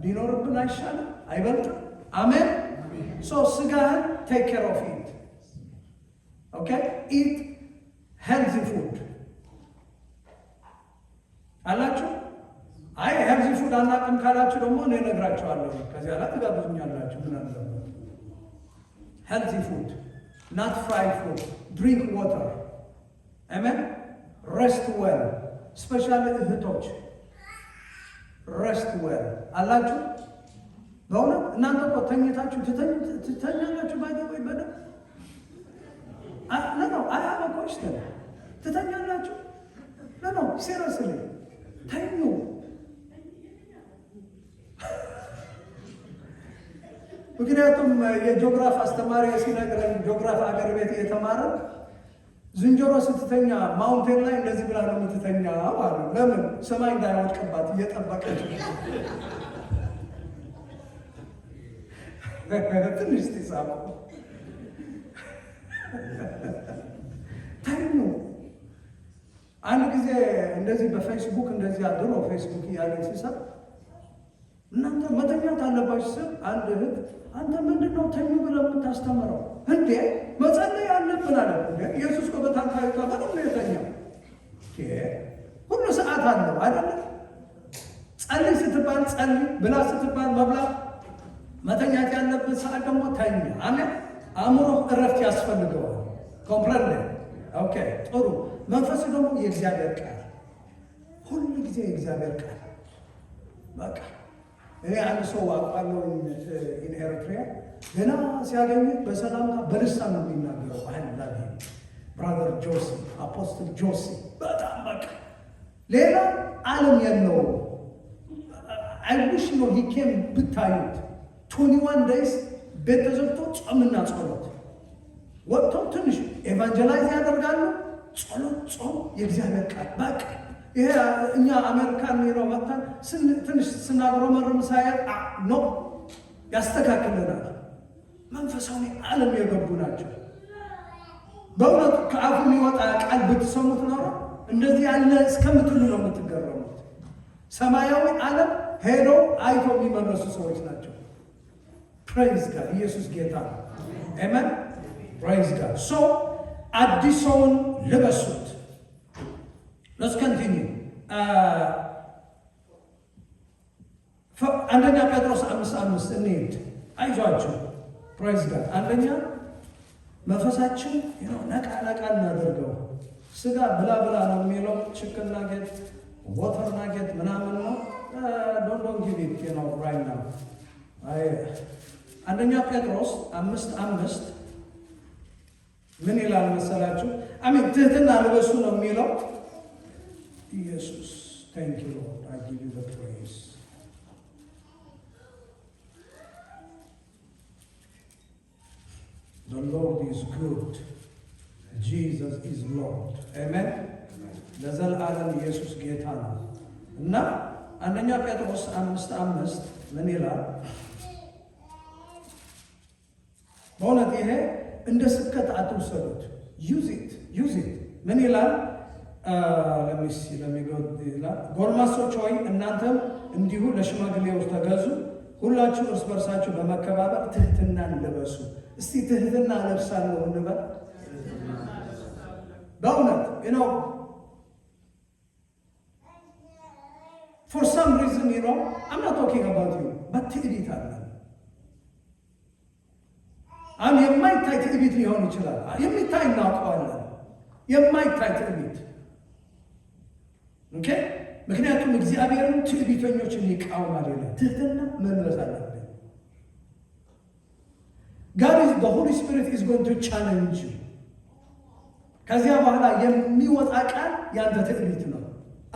ቢኖርብን አይሻልም? አይበልጥም? አሜን። ሶ ስጋህን ቴክ ኬር ኦፍ ኢት። ኦኬ ኢት ሄልዚ ፉድ አላችሁ። አይ ሄልዚ ፉድ አናውቅም ካላችሁ ደግሞ እኔ እነግራችኋለሁ። ከዚያ ላይ ትጋብዙኛላችሁ። ምን አለበት? ሄልዚ ፉድ not fried food. Drink water. Amen. Rest well. Especially እህቶች rest well. አላችሁ በእውነት እናንተ እኮ ተኝታችሁ ትተኛላችሁ። ባይገባኝ በደምብ ነው። I have a question. ትተኛላችሁ? ነው seriously ተኙ። ምክንያቱም የጂኦግራፍ አስተማሪ ሲነግረን ጂኦግራፍ አገር ቤት የተማረ ዝንጀሮ ስትተኛ ማውንቴን ላይ እንደዚህ ብላ ነው የምትተኛው አሉ። ለምን? ሰማይ እንዳይወድቅባት እየጠበቀች። ትንሽ ትሳቁ። ተኙ። አንድ ጊዜ እንደዚህ በፌስቡክ እንደዚህ አድሮ ፌስቡክ እያለኝ ሲሰብ እናንተ መተኛት አለባችሁ ስል አንድ እህት አንተ ምንድን ነው ተኙ ብለህ የምታስተምረው እንዴ? መጸለይ አለብን አለ። ኢየሱስ እኮ በታንካዩ ተባለ ነው የተኛው። ሁሉ ሰዓት አለው አይደለ? ጸልይ ስትባል ጸልይ፣ ብላ ስትባል መብላት፣ መተኛት ያለብን ሰዓት ደግሞ ተኛ። አሜን። አእምሮ እረፍት ያስፈልገዋል። ኮምፕረንድ። ኦኬ ጥሩ። መንፈስ ደግሞ የእግዚአብሔር ቃል፣ ሁሉ ጊዜ የእግዚአብሔር ቃል በቃ እኔ አንድ ሰው አውቃለሁ ኢን ኤርትሪያ ገና ሲያገኝ በሰላምታ በልሳን ነው የሚናገረው። አይላ ብራዘር ጆሲ አፖስትል ጆሲ በጣም በቃ ሌላ ዓለም የለውም። አይዊሽ ነው ሂኬም ብታዩት 21 ዴይስ ቤት ተዘግቶ ጾምና ጸሎት ወጥተው ትንሽ ኤቫንጀላይዝ ያደርጋሉ። ጸሎት፣ ጾም፣ የእግዚአብሔር ቃል በቃ ይሄ እኛ አሜሪካን ነው መጣን ትንሽ ስናግሮመርም ሳይል ነው ያስተካክለናል። መንፈሳዊ ዓለም የገቡ ናቸው። በእውነቱ ከአፉ የሚወጣ ቃል ብትሰሙት ነው እንደዚህ ያለ እስከምትሉ ነው የምትገረሙት። ሰማያዊ ዓለም ሄደው አይቶ የሚመለሱ ሰዎች ናቸው። ፕሬይዝ ጋድ። ኢየሱስ ጌታ ነው። አሜን። ፕሬይዝ ጋድ። ሶ አዲስ ሰውን ልበሱት። Let's continue. አንደኛ ጴጥሮስ 5:5 እንሂድ። አይዟችሁ። ፕሬዝ ጋድ። አንደኛ መንፈሳችን ነቃ ነቃ እናደርገው። ስጋ ብላ ብላ ነው የሚለው ችክን ናጌት ወተር ናጌት ምናምን ነው። ዶንት ጊቭ ኢት ራይት ናው። አንደኛ ጴጥሮስ 5:5 ምን ይላል መሰላችሁ? አሜን። ትህትና ልበሱ ነው የሚለው። Jesus, thank you, Lord. I give you the praise. The Lord is good. Jesus is Lord. Amen. ለዘላለም ኢየሱስ ጌታ ነው እና አንደኛ ጴጥሮስ 5:5 ምን ይላል? በእውነት ይሄ እንደ ስብከት አትውሰዱት። ዩዝ ኢት ምን ይላል? ጎልማሶች ሆይ እናንተም እንዲሁ ለሽማግሌዎች ተገዙ፣ ሁላችሁ እርስ በርሳችሁ በመከባበር ትህትናን ልበሱ። እስቲ ትህትና ለብሳለሁ እንበል። በእውነት for some reason I'm not talking about you but ትዕቢት አለ። አሁን የማይታይ ትዕቢት ሊሆን ይችላል። የሚታይ እናውቀዋለን። የማይታይ ትዕቢት ኦኬ። ምክንያቱም እግዚአብሔርን ትዕቢተኞችን ይቃወማል ይላል። ትህትና መልበስ አለብን። the Holy Spirit is going to challenge you. ከዚያ በኋላ የሚወጣ ቃል ያንተ ትዕቢት ነው።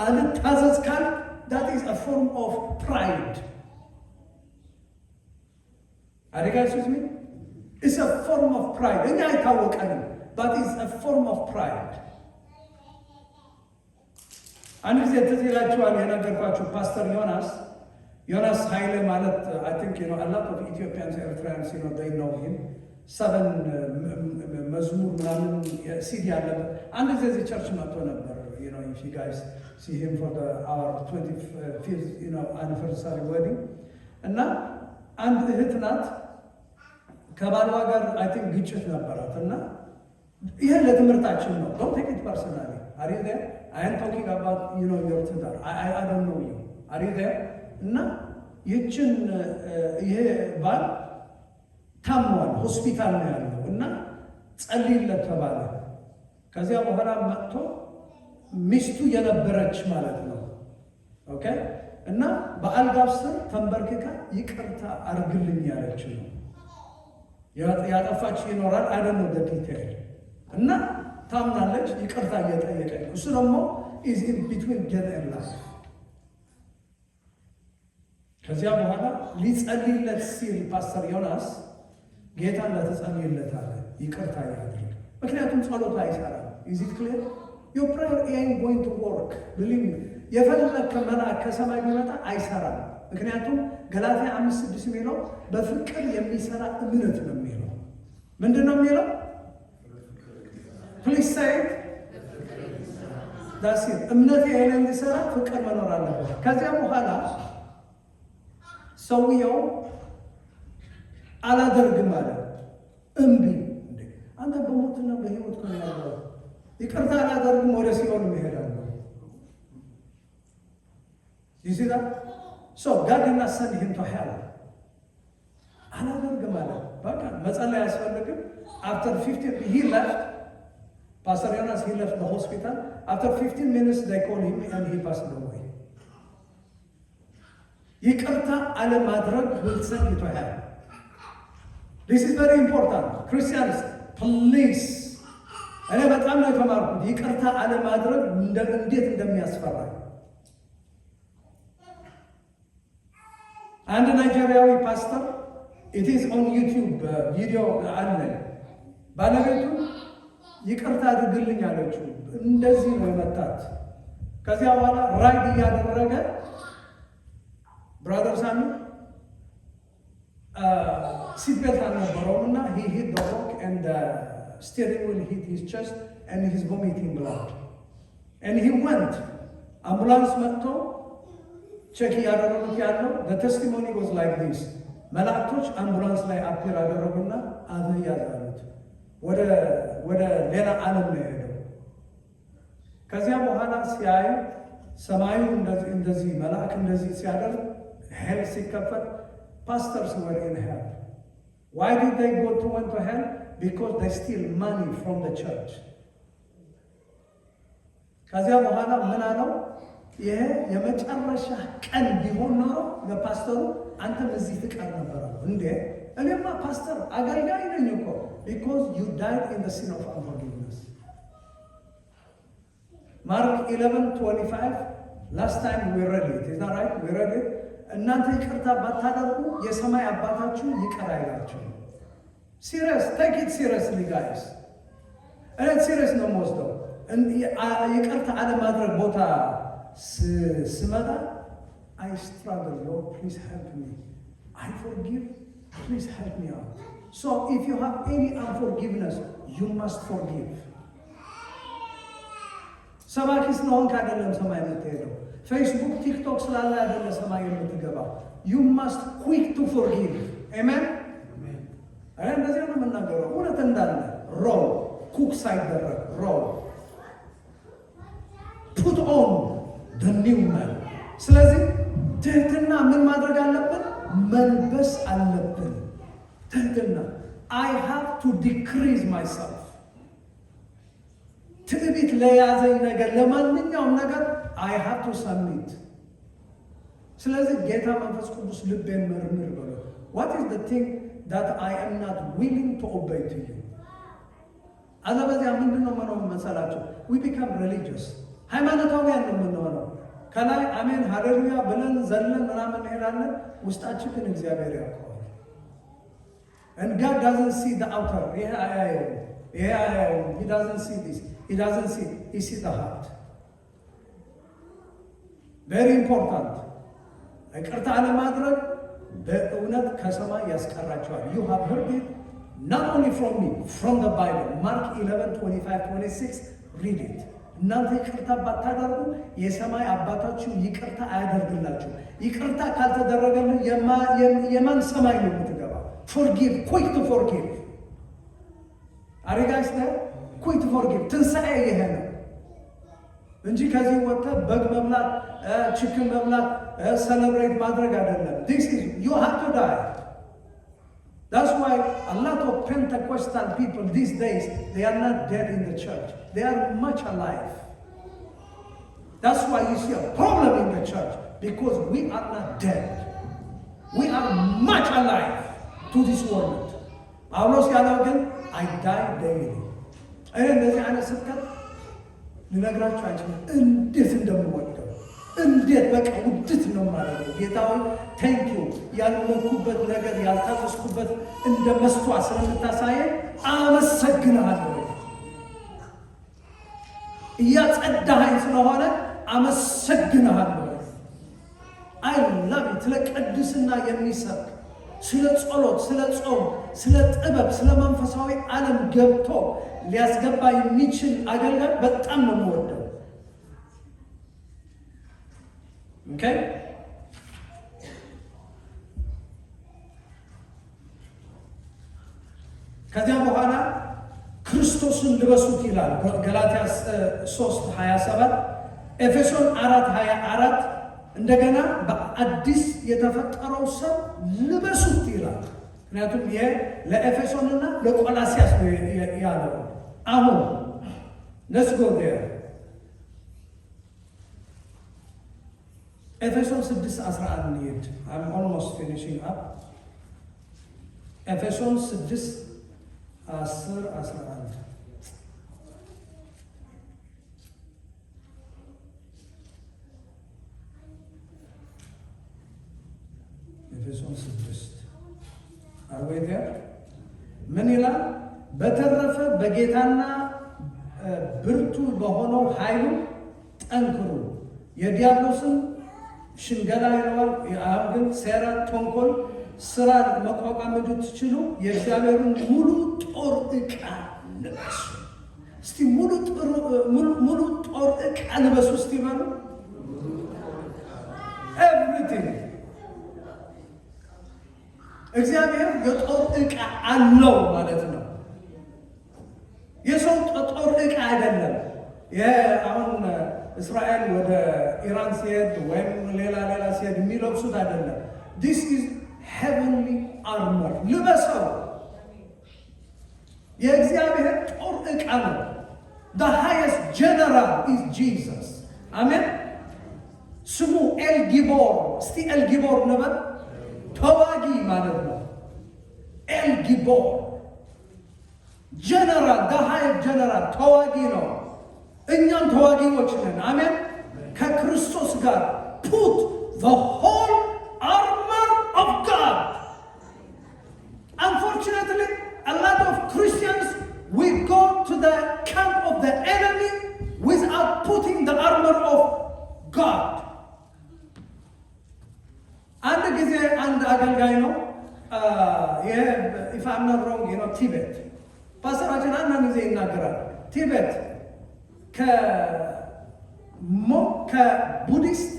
አልታዘዝ ካል that is a form of pride. Are you guys with me? It's a form of pride. እኛ አይታወቀንም, but it's a form of pride. አንድ ጊዜ ትዝ ይላችኋል የነገርኳችሁ ፓስተር ዮናስ ኃይሌ ማለት I think a lot of Ethiopians, Eritreans, they know him. 7 መዝሙር ምናምን ሲዲ ያለበት አንድ ጊዜ እዚህ ቸርች መጥቶ ነበር. If you guys see him for our 25th anniversary wedding. እና አንድ እህት ናት ከባሏ ጋር I think ግጭት ነበራት እና ይሄ ለትምህርታችን ነው. Don't take it personally. Are you there? I am talking about your ትዳር. I don't know you. Are you there? እና ይህችን ይሄ ባል ታሟል፣ ሆስፒታል ነው ያለው እና ጸልይለት ተባለ። ከዚያ በኋላ መጥቶ ሚስቱ የነበረች ማለት ነው ኦኬ እና በአልጋው ስር ተንበርክካ ይቅርታ አርግልኝ ያለች ነው። ያጠፋች ይኖራል I don't know the detail እና ታምናለች፣ ይቅርታ እየጠየቀች እሱ ደግሞ is in between death and life። ከዚያ በኋላ ሊጸልይለት ሲል ፓስተር ዮናስ ጌታ ለተጸልይለት አለ ይቅርታ ያድርግ፣ ምክንያቱም ጸሎት አይሰራም። is it clear? your prayer ain't going to work. believe me. የፈለከ መልአክ ከሰማይ ቢመጣ አይሰራም። ምክንያቱም ገላትያ 5:6 የሚለው በፍቅር የሚሰራ እምነት ነው የሚለው። ምንድን ነው የሚለው? please say it. that's it. እምነት ይሄን እንዲሰራ ፍቅር መኖር አለበት። ከዚያ በኋላ ሰውየው አላደርግም አለ። እምቢ አንተ በሞትና በህይወት ነው ያለው። ይቅርታ አላደርግም ወደ ሲኦል እሄዳለሁ። you see that? so God did not send him to hell. አላደርግም አለ። በቃ መጸለይ አያስፈልግም። after 15 he left. Pastor Jonas, he left the hospital. After 15 minutes they called him and he passed away. ይቅርታ አለማድረግ will send you to hell. This is very important. Christians, please. እኔ በጣም ነው የተማርኩት ይቅርታ አለማድረግ እንዴት እንደሚያስፈራ። አንድ ናይጄሪያዊ ፓስተር it is on YouTube ቪዲዮ አለ። ባለቤቱ ይቅርታ አድርግልኝ አለችው። እንደዚህ ነው የመታት። ከዚያ በኋላ ራይድ እያደረገ ብራዘር ሳሚ seat belt አልነበረውም እና he hit the rock and the steering wheel hit his chest and he's vomiting blood and he went. ambulance መጥቶ ቼክ ያደረጉት ያለው the testimony was like this. መላእክቶች አምቡላንስ ላይ አፒር አደረጉና አያዛሉት ወደ ሌላ ዓለም ነው የሄደው። ከዚያ በኋላ ሲያዩ ሰማዩ እንደዚህ መልአክ እንደዚህ ሲያደርግ ሄል ሲከፈት pastors were in hell. Why did they go to hell? Because they steal money from the church. ከዚያ በኋላ ምን አለው? ይሄ የመጨረሻ ቀን ቢሆን ኖሮ ለፓስተሩ አንተም እዚህ ትቀር ነበር። እንዴ እኔማ ፓስተር አገልጋይ ነኝ እኮ because you died in the sin of unforgiveness. Mark 11:25 last time we read it. Is that right? We read it. እናንተ ይቅርታ ባታደርጉ የሰማይ አባታችሁ ይቅር አይላችሁም። serious, take it seriously guys. እኔ serious ነው የምወስደው። ይቅርታ አለማድረግ ቦታ ስመጣ I struggle, Lord, please help me. I forgive, please help me out. So if you have any unforgiveness, you must forgive. ሰባኪ ስለሆንክ አይደለም ሰማይ የምትሄደው። ፌስቡክ ቲክቶክ ስላለ አይደለም ሰማይ የምትገባው። you must quick to forgive. amen. እንደዚህ ነው የምናገረው። እውነት እንዳለ ሮው ኩክ ሳይደረግ ሮው put on the new man. ስለዚህ ትህትና ምን ማድረግ አለብን? መልበስ አለብን ትህትና። I have to decrease myself. ትዕቢት ለያዘኝ ነገር ለማንኛውም ነገር I have to submit. ስለዚህ ጌታ መንፈስ ቅዱስ ልቤን መርምር ብሎ what is the thing that I am not willing to obey to you. አለበዚያ ምንድነው መሰላችሁ? we become religious. ሃይማኖታዊያን ነው የምንሆነው። ከላይ አሜን ሃሌሉያ ብለን ዘለን ምናምን እንሄዳለን። ውስጣችን ግን እግዚአብሔር ያውቀዋል። and God doesn't see the outer. He doesn't see this. He doesn't see. He sees the heart. Very important. ይቅርታ ለማድረግ በእውነት ከሰማይ ያስቀራቸዋል። You have heard it not only from me, from the Bible. Mark 11:25-26. Read it. እናንተ ይቅርታ ባታደርጉ የሰማይ አባታችሁ ይቅርታ አያደርግላችሁ። ይቅርታ ካልተደረገልን የማን ሰማይ ነው የምትገባው? Forgive, quick to forgive. Are you guys there? Quick to forgive. ትንሣኤ ይሄ ነው እንጂ ከዚህ ወጥተህ በግ መብላት ቺክን መብላት celebrate ማድረግ አይደለም። This is, you have to die. That's why a lot of Pentecostal people these days, they are not dead in the church. They are much alive. That's why you see a problem in the church, because we are not dead. We are much alive to this world. ጳውሎስ ያለው ግን I die daily. እንደዚህ አይነት ስብከት ልነግራችሁ አይችልም እንዴት እንደምወደው እንዴት በቃ ውድት ነው ማለት ነው። ጌታዬ ቴንክ ዩ ያልሞኩበት ነገር ያልታወስኩበት እንደ መስዋዕት ስለምታሳየኝ አመሰግናለሁ። እያጸዳኸኝ ስለሆነ አመሰግናለሁ። አይ ላቭ ኢት። ስለ ቅድስና የሚሰብክ ስለ ጸሎት፣ ስለ ጾም፣ ስለ ጥበብ፣ ስለ መንፈሳዊ ዓለም ገብቶ ሊያስገባ የሚችል አገልጋይ በጣም ነው የምወደው። ኦኬ ከዚያ በኋላ ክርስቶስን ልበሱት ይላል ገላትያ 3:27 ኤፌሶን 4:24 እንደገና በአዲስ የተፈጠረው ሰው ልበሱት ይላል። ምክንያቱም ይሄ ለኤፌሶንና ለቆላሲያስ ነው ያለው። አሁን let's go there. ኤፌሶን 6:11 እንሂድ። I'm almost finishing up. ኤፌሶን 6:10-11 ኤፌሶን 6 Are we there? ምን ይላል? በተረፈ በጌታና ብርቱ በሆነው ኃይሉ ጠንክሩ፣ የዲያብሎስን ሽንገላ ይለዋል። አሁን ግን ሴራ፣ ተንኮል፣ ስራ መቋቋም እንድትችሉ የእግዚአብሔርን ሙሉ ጦር ዕቃ ልበሱ። እስቲ ሙሉ ጦር ዕቃ ልበሱ እስቲ በሉ። ኤቭሪቲንግ እግዚአብሔር የጦር ዕቃ አለው ማለት ነው። የሰው ጦር ዕቃ አይደለም። አሁን እስራኤል ወደ ኢራን ሲሄድ ወይም ሌላ ሲሄድ የሚለብሱት አይደለም። This is heavenly armor. ልበሰው። የእግዚአብሔር ጦር ዕቃ ነው። The highest general is Jesus. አሜን። ስሙ ኤልጊቦር። እስቲ ኤልጊቦር ነበር ተዋጊ ማለት ነው። ኤልጊቦር ጀነራል፣ the highest general ተዋጊ ነው። እኛም ተዋጊዎች ነን። አሜን። ከክርስቶስ ጋር put the whole armor of God. Unfortunately, a lot of Christians, we go to the camp of the enemy without putting the armor of God. አንድ ጊዜ አንድ አገልጋይ ነው if I'm not wrong, ቲቤት ፓስተራችን አንዳንድ ጊዜ ይናገራል። ቲቤት ከቡዲስት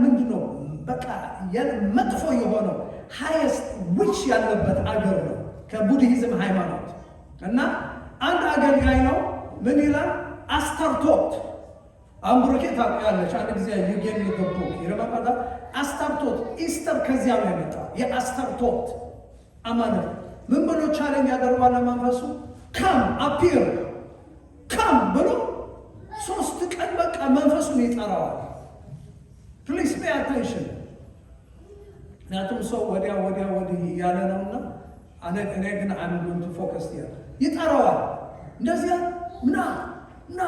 ምንድነው በቃ መጥፎ የሆነው ሃይስት ዊች ያለበት አገር ነው ከቡዲዝም ሃይማኖት። እና አንድ አገልጋይ ነው ምን ይላል? አስተርቶት አምብሮኬ ታውቂያለሽ። አንድ ጊዜ ዩጌን ይገቡ ይረማጣ አስተርቶት ኢስተር ከዚያ ነው የመጣው። የአስተርቶት አማነ ምን ብሎ ቻሌንጅ ያደርጋል መንፈሱ? ካም አፒር ካም ብሎ 3 ቀን በቃ መንፈሱን ይጠራዋል። ፕሊዝ ፔይ አቴንሽን። ምክንያቱም ሰው ወዲያ ወዲህ እያለ ነውና እኔ ግን I'm going to focus here። ይጠራዋል እንደዚያ ና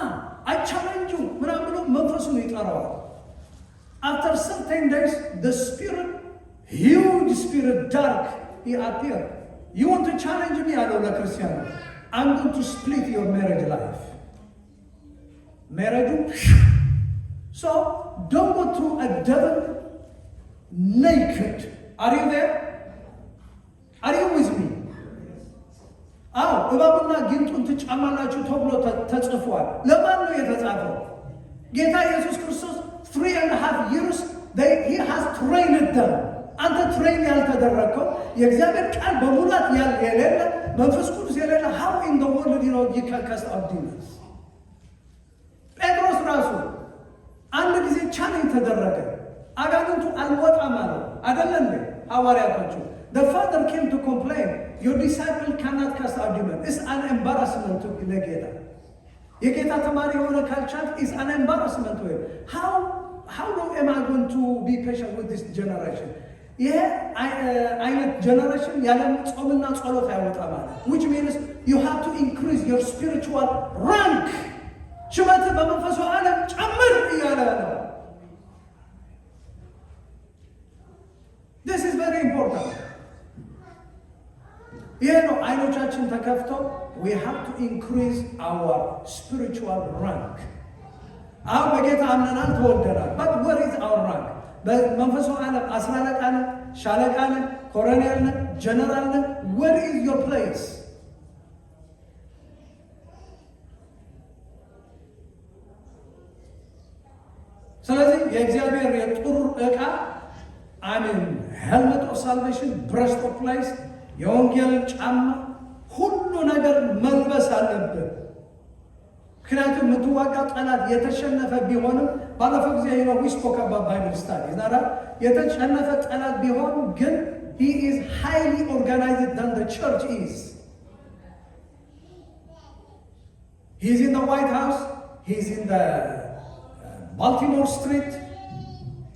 አይቻለንጁ ምናምን ብሎ መንፈሱን ይጠራዋል። After certain days the spirit, huge spirit, dark, he appeared. You want to challenge me? አለው ለክርስቲያኑ I'm going to split your marriage life. Marriage. So don't go through a devil naked. Are you there? Are you with me? አዎ እባቡና ጊንጡን ትጫማላችሁ ተብሎ ተጽፏል። ለማን ነው የተጻፈው? ጌታ ኢየሱስ ክርስቶስ 3.5 years he has trained them። አንተ ትሬን ያልተደረግከው የእግዚአብሔር ቃል በሙላት የሌለ መንፈስ ቅዱስ የሌለ how in the world you can cast out demons? ጴጥሮስ ራሱ አንድ ጊዜ ቻሌንጅ ተደረገ። አጋንንቱ አልወጣም አለው አይደለ እንዴ? ሐዋርያቶቹ the father came to complain, your disciple cannot cast out demons. It's an embarrassment to ለጌታ የጌታ ተማሪ የሆነ ካልቻል is an embarrassment to him. How long am I going to be patient with this generation? ይሄ አይነት ጀነሬሽን ያለ ጾምና ጸሎት አይወጣም ማለት which means you have to increase your spiritual rank። ሹመት በመንፈሱ ዓለም ጨምር እያለ ነው። This is very important። ይሄ ነው አይኖቻችን ተከፍተው we have to increase our spiritual rank። አሁን በጌታ አምነናል ተወልደናል but where is our rank? በመንፈሱ ዓለም 10 አለቃ ነህ፣ ሻለቃ ነህ፣ ኮሎኔል ነህ፣ ጀነራል ነህ። where is your place? ስለዚህ የእግዚአብሔር የጥሩ ዕቃ helmet of salvation, breast of life፣ የወንጌል ጫማ ሁሉ ነገር መልበስ አለብን። ምክንያቱም የምትዋጋው ጠላት የተሸነፈ ቢሆንም ባለፈው ጊዜ we spoke about Bible study የተሸነፈ ጠላት ቢሆን ግን he is highly organized than the church is። He is in the White House, he is in the Baltimore Street,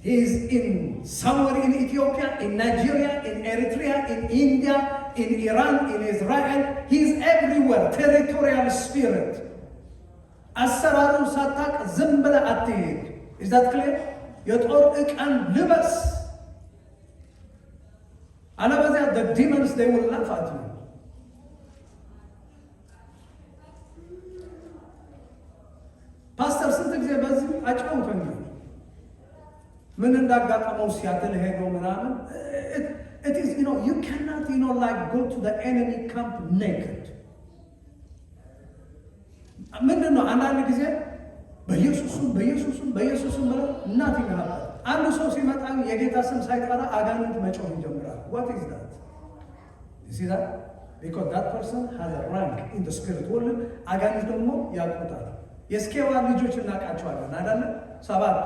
he is in somewhere in Ethiopia, in Nigeria, in Eritrea, in India, in Iran, in Israel. He is everywhere. Territorial spirit. አሰራሩ ሳታቅ ዝም ብለህ አትሄድ። Is that clear? የጦር ዕቃን ልበስ። አለበዚያ the demons they will laugh at you። ፓስተር ስንት ጊዜ በዚህ አጫውቶኛል። ምን እንዳጋጠመው ሲያትል ሄዶ ምናምን it is you cannot like go to the enemy camp naked። ምንድን ነው አንዳንድ ጊዜ በኢየሱስም ብለው እናት ይገባል። አንዱ ሰው ሲመጣ የጌታ ስም ሳይጠራ አጋንንት መጮህ ይጀምራል። what is that? you see that? because that person has a rank in the spirit world። አጋንንት ደግሞ ያውቁታል። የስኬዋ ልጆች እናውቃቸዋለን አይደለ? ሰባቱ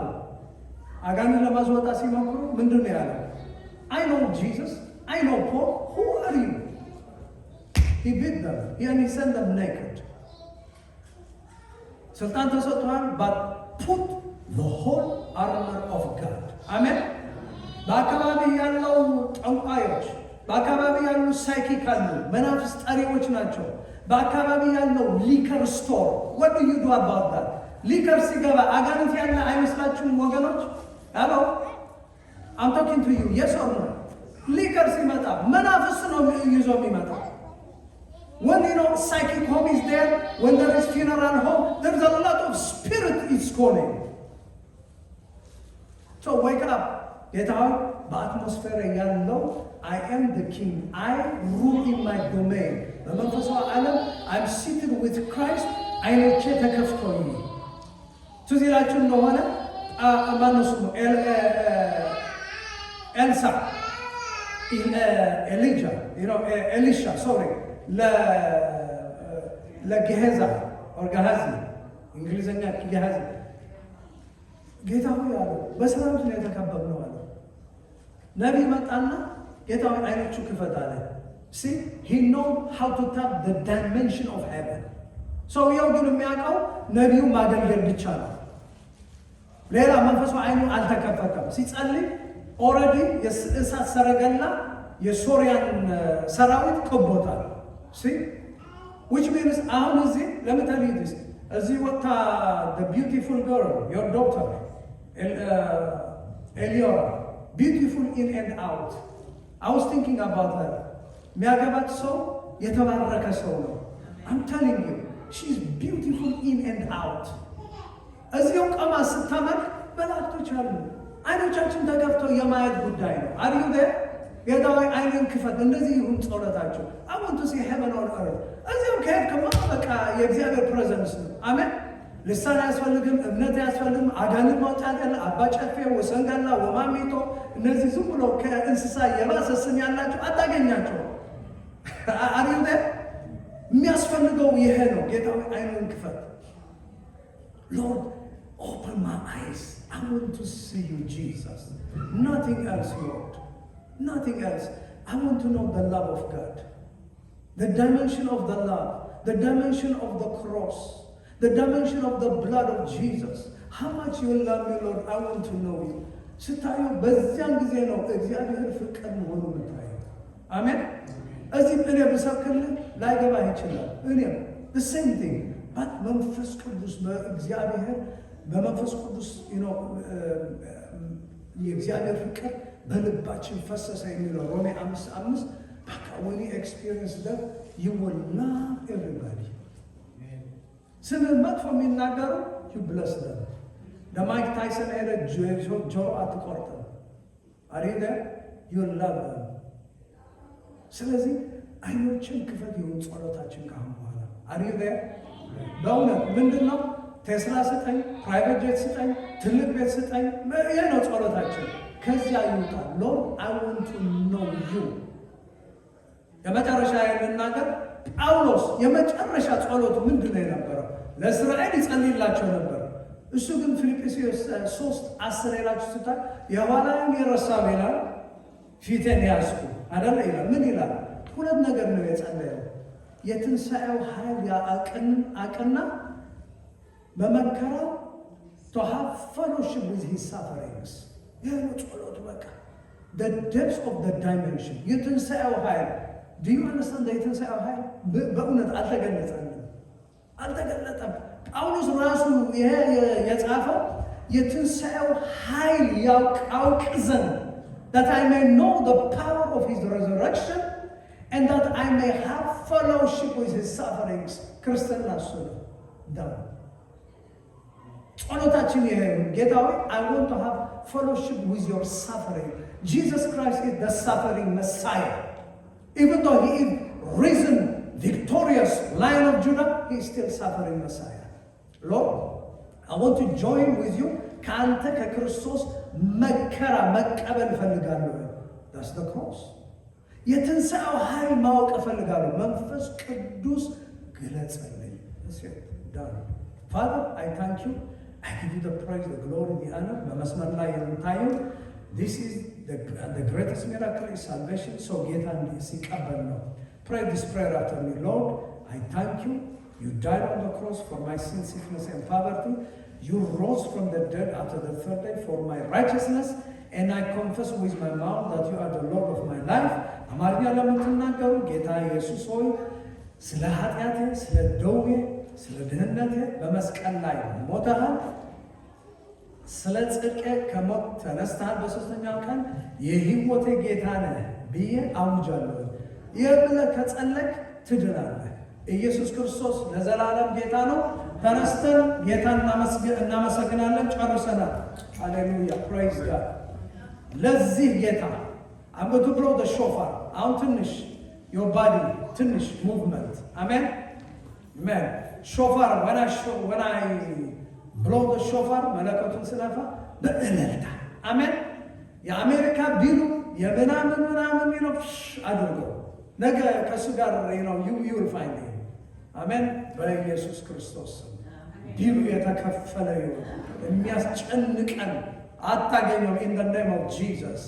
አጋንንት ለማስወጣት ሲሞክሩ ምንድን ነው ያለው? I know Jesus, I know Paul, who are you? He beat them and he sent them naked። ስልጣን ተሰጥቷል but put the whole armor of God። አሜን። በአካባቢ ያለው ጠንቋዮች፣ በአካባቢ ያሉ ሳይኪክ አሉ፣ መናፍስት ጠሪዎች ናቸው። በአካባቢ ያለው ሊከር ስቶር what do you do about that? ሊከር ሲገባ አጋንንት ያለ አይመስላችሁም ወገኖች? አሎ I'm talking to you, yes or no? ሊከር ሲመጣ መናፍስት ነው ይዞ የሚመጣ። When psychic home is there, when there is funeral home, there is a lot of spirit is calling. So wake up. Get out. በአትሞስፌር ያለው I am the king. I rule in my domain. በመንፈሳዊ ዓለም I'm seated with Christ. አይኖቼ ተከፍተዋል። ትዝ ይላችሁ እንደሆነ ማነው ስሙ ኤልሳ ኤሊጃ ኤሊሻ ለጌሃዚ ኦርጋሃዚ እንግሊዘኛ ጌሃዚ ጌታ ሆይ አለ በሰራዊት ላይ የተከበብነው አለ። ነቢይ መጣና ጌታ ሆይ አይኖቹ ክፈት አለ። see he know how to tap the dimension of heaven። ሰውየው ግን የሚያውቀው ነቢዩ ማገልገል ብቻ ነው። ሌላ መንፈሱ አይኑ አልተከፈተም። ሲጸልይ ኦልሬዲ የእሳት ሰረገላ የሶሪያን ሰራዊት ከቦታል። which means አሁን እዚህ ለምታሊት እዚህ ወጣ the beautiful girl your daughter Eliora beautiful in and out. I was thinking about her. የሚያገባት ሰው የተባረከ ሰው ነው። I'm telling you she's beautiful in and out. እዚያው ቀማ ስታመልክ መላእክቶች አሉ። አይኖቻችን ተከፍተው የማየት ጉዳይ ነው። አሪዩ ጌታ ሆይ አይንን ክፈት። እንደዚህ ይሁን ጸሎታቸው። I want to see heaven on earth. እዚያው ከሄድክማ በቃ የእግዚአብሔር ፕሬዘንስ ነው። አሜን። ልሳን አያስፈልግም፣ እምነት አያስፈልግም። አጋንንት ማውጣት ያለ አባጨፌ፣ ወሰንጋላ፣ ወማሚቶ እነዚህ ዝም ብሎ ከእንስሳ የባሰ ስም ያላቸው አታገኛቸው። አሪዩ የሚያስፈልገው ይሄ ነው። ጌታ ሆይ አይንን ክፈት። Lord, open my eyes. I want to see you, Jesus. Nothing else, Lord. Nothing else. I want to know the love of God. The dimension of the love. The dimension of the cross. The dimension of the blood of Jesus. How much you love me, Lord. I want to know you. ስታዩ በዚያን ጊዜ ነው እግዚአብሔር ፍቅር መሆኑ ምታዩ። አሜን። እዚህ እኔ ብሰብክልህ ላይገባ ይችላል። እኔም the same thing. but መንፈስ ቅዱስ በእግዚአብሔር በመንፈስ ቅዱስ የእግዚአብሔር ፍቅር በልባችን ፈሰሰ የሚለው ሮሜ 5:5 በቃ when you experience that you will love everybody. ስምን መጥፎ የሚናገሩ you bless them. ለማይክ ታይሰን ሄደ ጆሮ አትቆርጥም። አሪደ you love them. ስለዚህ አይኖችን ክፈት ይሁን ጸሎታችን ካሁን በኋላ አሪደ በእውነት ምንድን ነው ቴስላ ስጠኝ፣ ፕራይቬት ጄት ስጠኝ፣ ትልቅ ቤት ስጠኝ፣ ይህ ነው ጸሎታችን። ከዚያ ይውጣል። ሎርድ አይ ዋንት ቱ ኖው ዩ። የመጨረሻ የምናገር ጳውሎስ የመጨረሻ ጸሎቱ ምንድን ነው የነበረው? ለእስራኤል ይጸልይላቸው ነበር። እሱ ግን ፊልጵስዩስ 3:10 ሄዳችሁ ስታይ የኋላዬን የረሳሁ ይላል ፊቴን ያዝኩ አይደለ ይላል። ምን ይላል? ሁለት ነገር ነው የጸለየው። የትንሣኤው ኃይል አቅና በመከራው to have fellowship with his sufferings. ይህ ነው ጸሎት። በቃ the depth of the dimension የትንሣኤው ኃይል do you understand? የትንሣኤው ኃይል በእውነት አልተገለጠም። ጳውሎስ ራሱ ይሄ የጻፈው የትንሣኤው ኃይል ያውቅ ዘንድ that I may know the power of his resurrection and that I may have fellowship with his sufferings. ክርስትና እሱ ነው። ጸሎታችን ይሄ ጌታ ሆይ I want to have fellowship with your suffering. Jesus Christ is the suffering Messiah. Even though he is risen victorious Lion of Judah, he is still suffering Messiah. Lord, I want to join with you. ከአንተ ከክርስቶስ መከራ መቀበል እፈልጋለሁ። That's the cross. የትንሣኤው ኃይል ማወቅ እፈልጋለሁ። መንፈስ ቅዱስ ግለጽልኝ። Father, I thank you. I give you the praise, the glory, the honor. በመስመር ላይ የምታዩት this is the greatest miracle is salvation. So ጌታን ሲቀበል ነው። Pray this prayer after me. Lord, I thank you. You died on the cross for my sin, sickness, and poverty. You rose from the dead after the third day for my righteousness. And I confess with my mouth that you are the Lord of my life. አማርኛ ለምትናገሩ ጌታ ኢየሱስ ሆይ ስለ ኃጢአቴ፣ ስለ ደዌ፣ ስለ ድህነቴ በመስቀል ላይ ሞተሃል። ስለ ጽድቄ ከሞት ተነስተሃል። በሦስተኛው ቀን የሕይወቴ ጌታ ነህ ብዬ አውጃለሁ። ይህ ብለህ ከጸለይክ ትድናለህ። ኢየሱስ ክርስቶስ ለዘላለም ጌታ ነው። ተነስተን ጌታን እናመሰግናለን። ጨርሰናል። ሃሌሉያ ፕሬይዝ ጋድ። ለዚህ ጌታ I'm going to blow the shofar. አሁን ትንሽ your body ትንሽ movement. Amen. Amen. Shofar when I blow the shofar መለከቱን ስነፋ በእልልታ አሜን። የአሜሪካ ቢሉ የምናምን ነው አድርገው ነገ ከእሱ ጋር you will find him. አሜን። በኢየሱስ ክርስቶስ ቢሉ የተከፈለ ይሁን። የሚያስጨንቀን አታገኘው in the name of Jesus.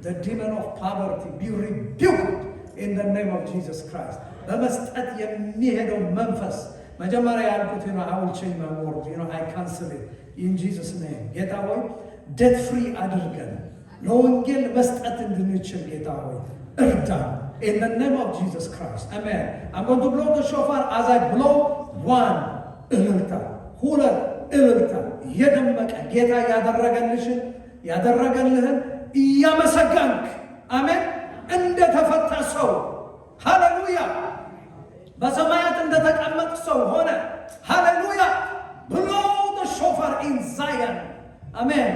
The demon of poverty be rebuked in the name of Jesus Christ. በመስጠት የሚሄደው መንፈስ መጀመሪያ ያልኩት I will change my word. I cancel it in Jesus name. ጌታ ሆይ debt free አድርገን ለወንጌል መስጠት እንድንችል ጌታ ሆይ እርዳን። In the name of Jesus Christ. Amen. I'm going to blow the shofar as I blow one. እልልታ፣ ሁለት እልልታ፣ የደመቀ ጌታ ያደረገልህን እያመሰገንክ አሜን፣ እንደተፈታ ሰው ሃሌሉያ፣ በሰማያት እንደተቀመጥ ሰው ሆነ ሃሌሉያ። blow the shofar in Zion. Amen.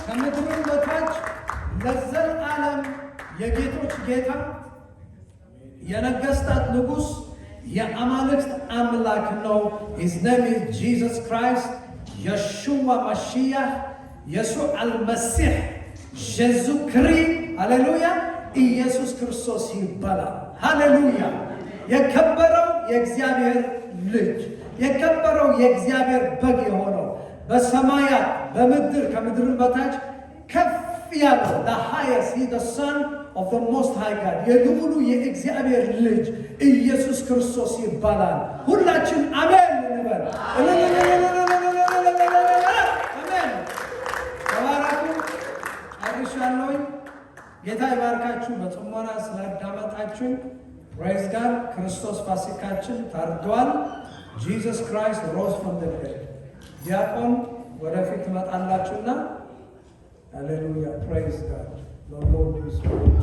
ከምድርም በታች ለዘላለም የጌቶች ጌታ የነገስታት ንጉሥ የአማልክት አምላክ ነው። His name is Jesus Christ, Yeshua Mashiach, Yeshua al-Masih, Jésus Christ. ሃሌሉያ! ኢየሱስ ክርስቶስ ይባላል። ሃሌሉያ! የከበረው የእግዚአብሔር ልጅ የከበረው የእግዚአብሔር በግ የሆነው በሰማያት በምድር ከምድርም በታች ከፍ ያለው the highest, he the son of the most high God, የልዑሉ የእግዚአብሔር ልጅ ኢየሱስ ክርስቶስ ይባላል። ሁላችን አሜን እንበል። አሜን። ተባረኩ። አርሻለሁኝ። ጌታ ይባርካችሁ። በጽሞና ስላዳመጣችሁኝ ፕሬዝ ጋድ። ክርስቶስ ፋሲካችን ታርዷል። Jesus Christ rose from the dead. ዲያቆን ወደፊት ትመጣላችሁና ሃሌሉያ ፕሬዝ ጋድ the Lord is good.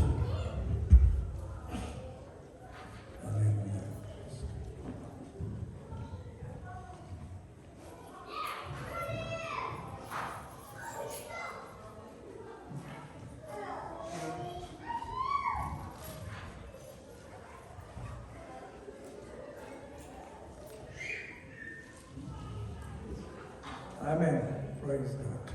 Amen. Praise God.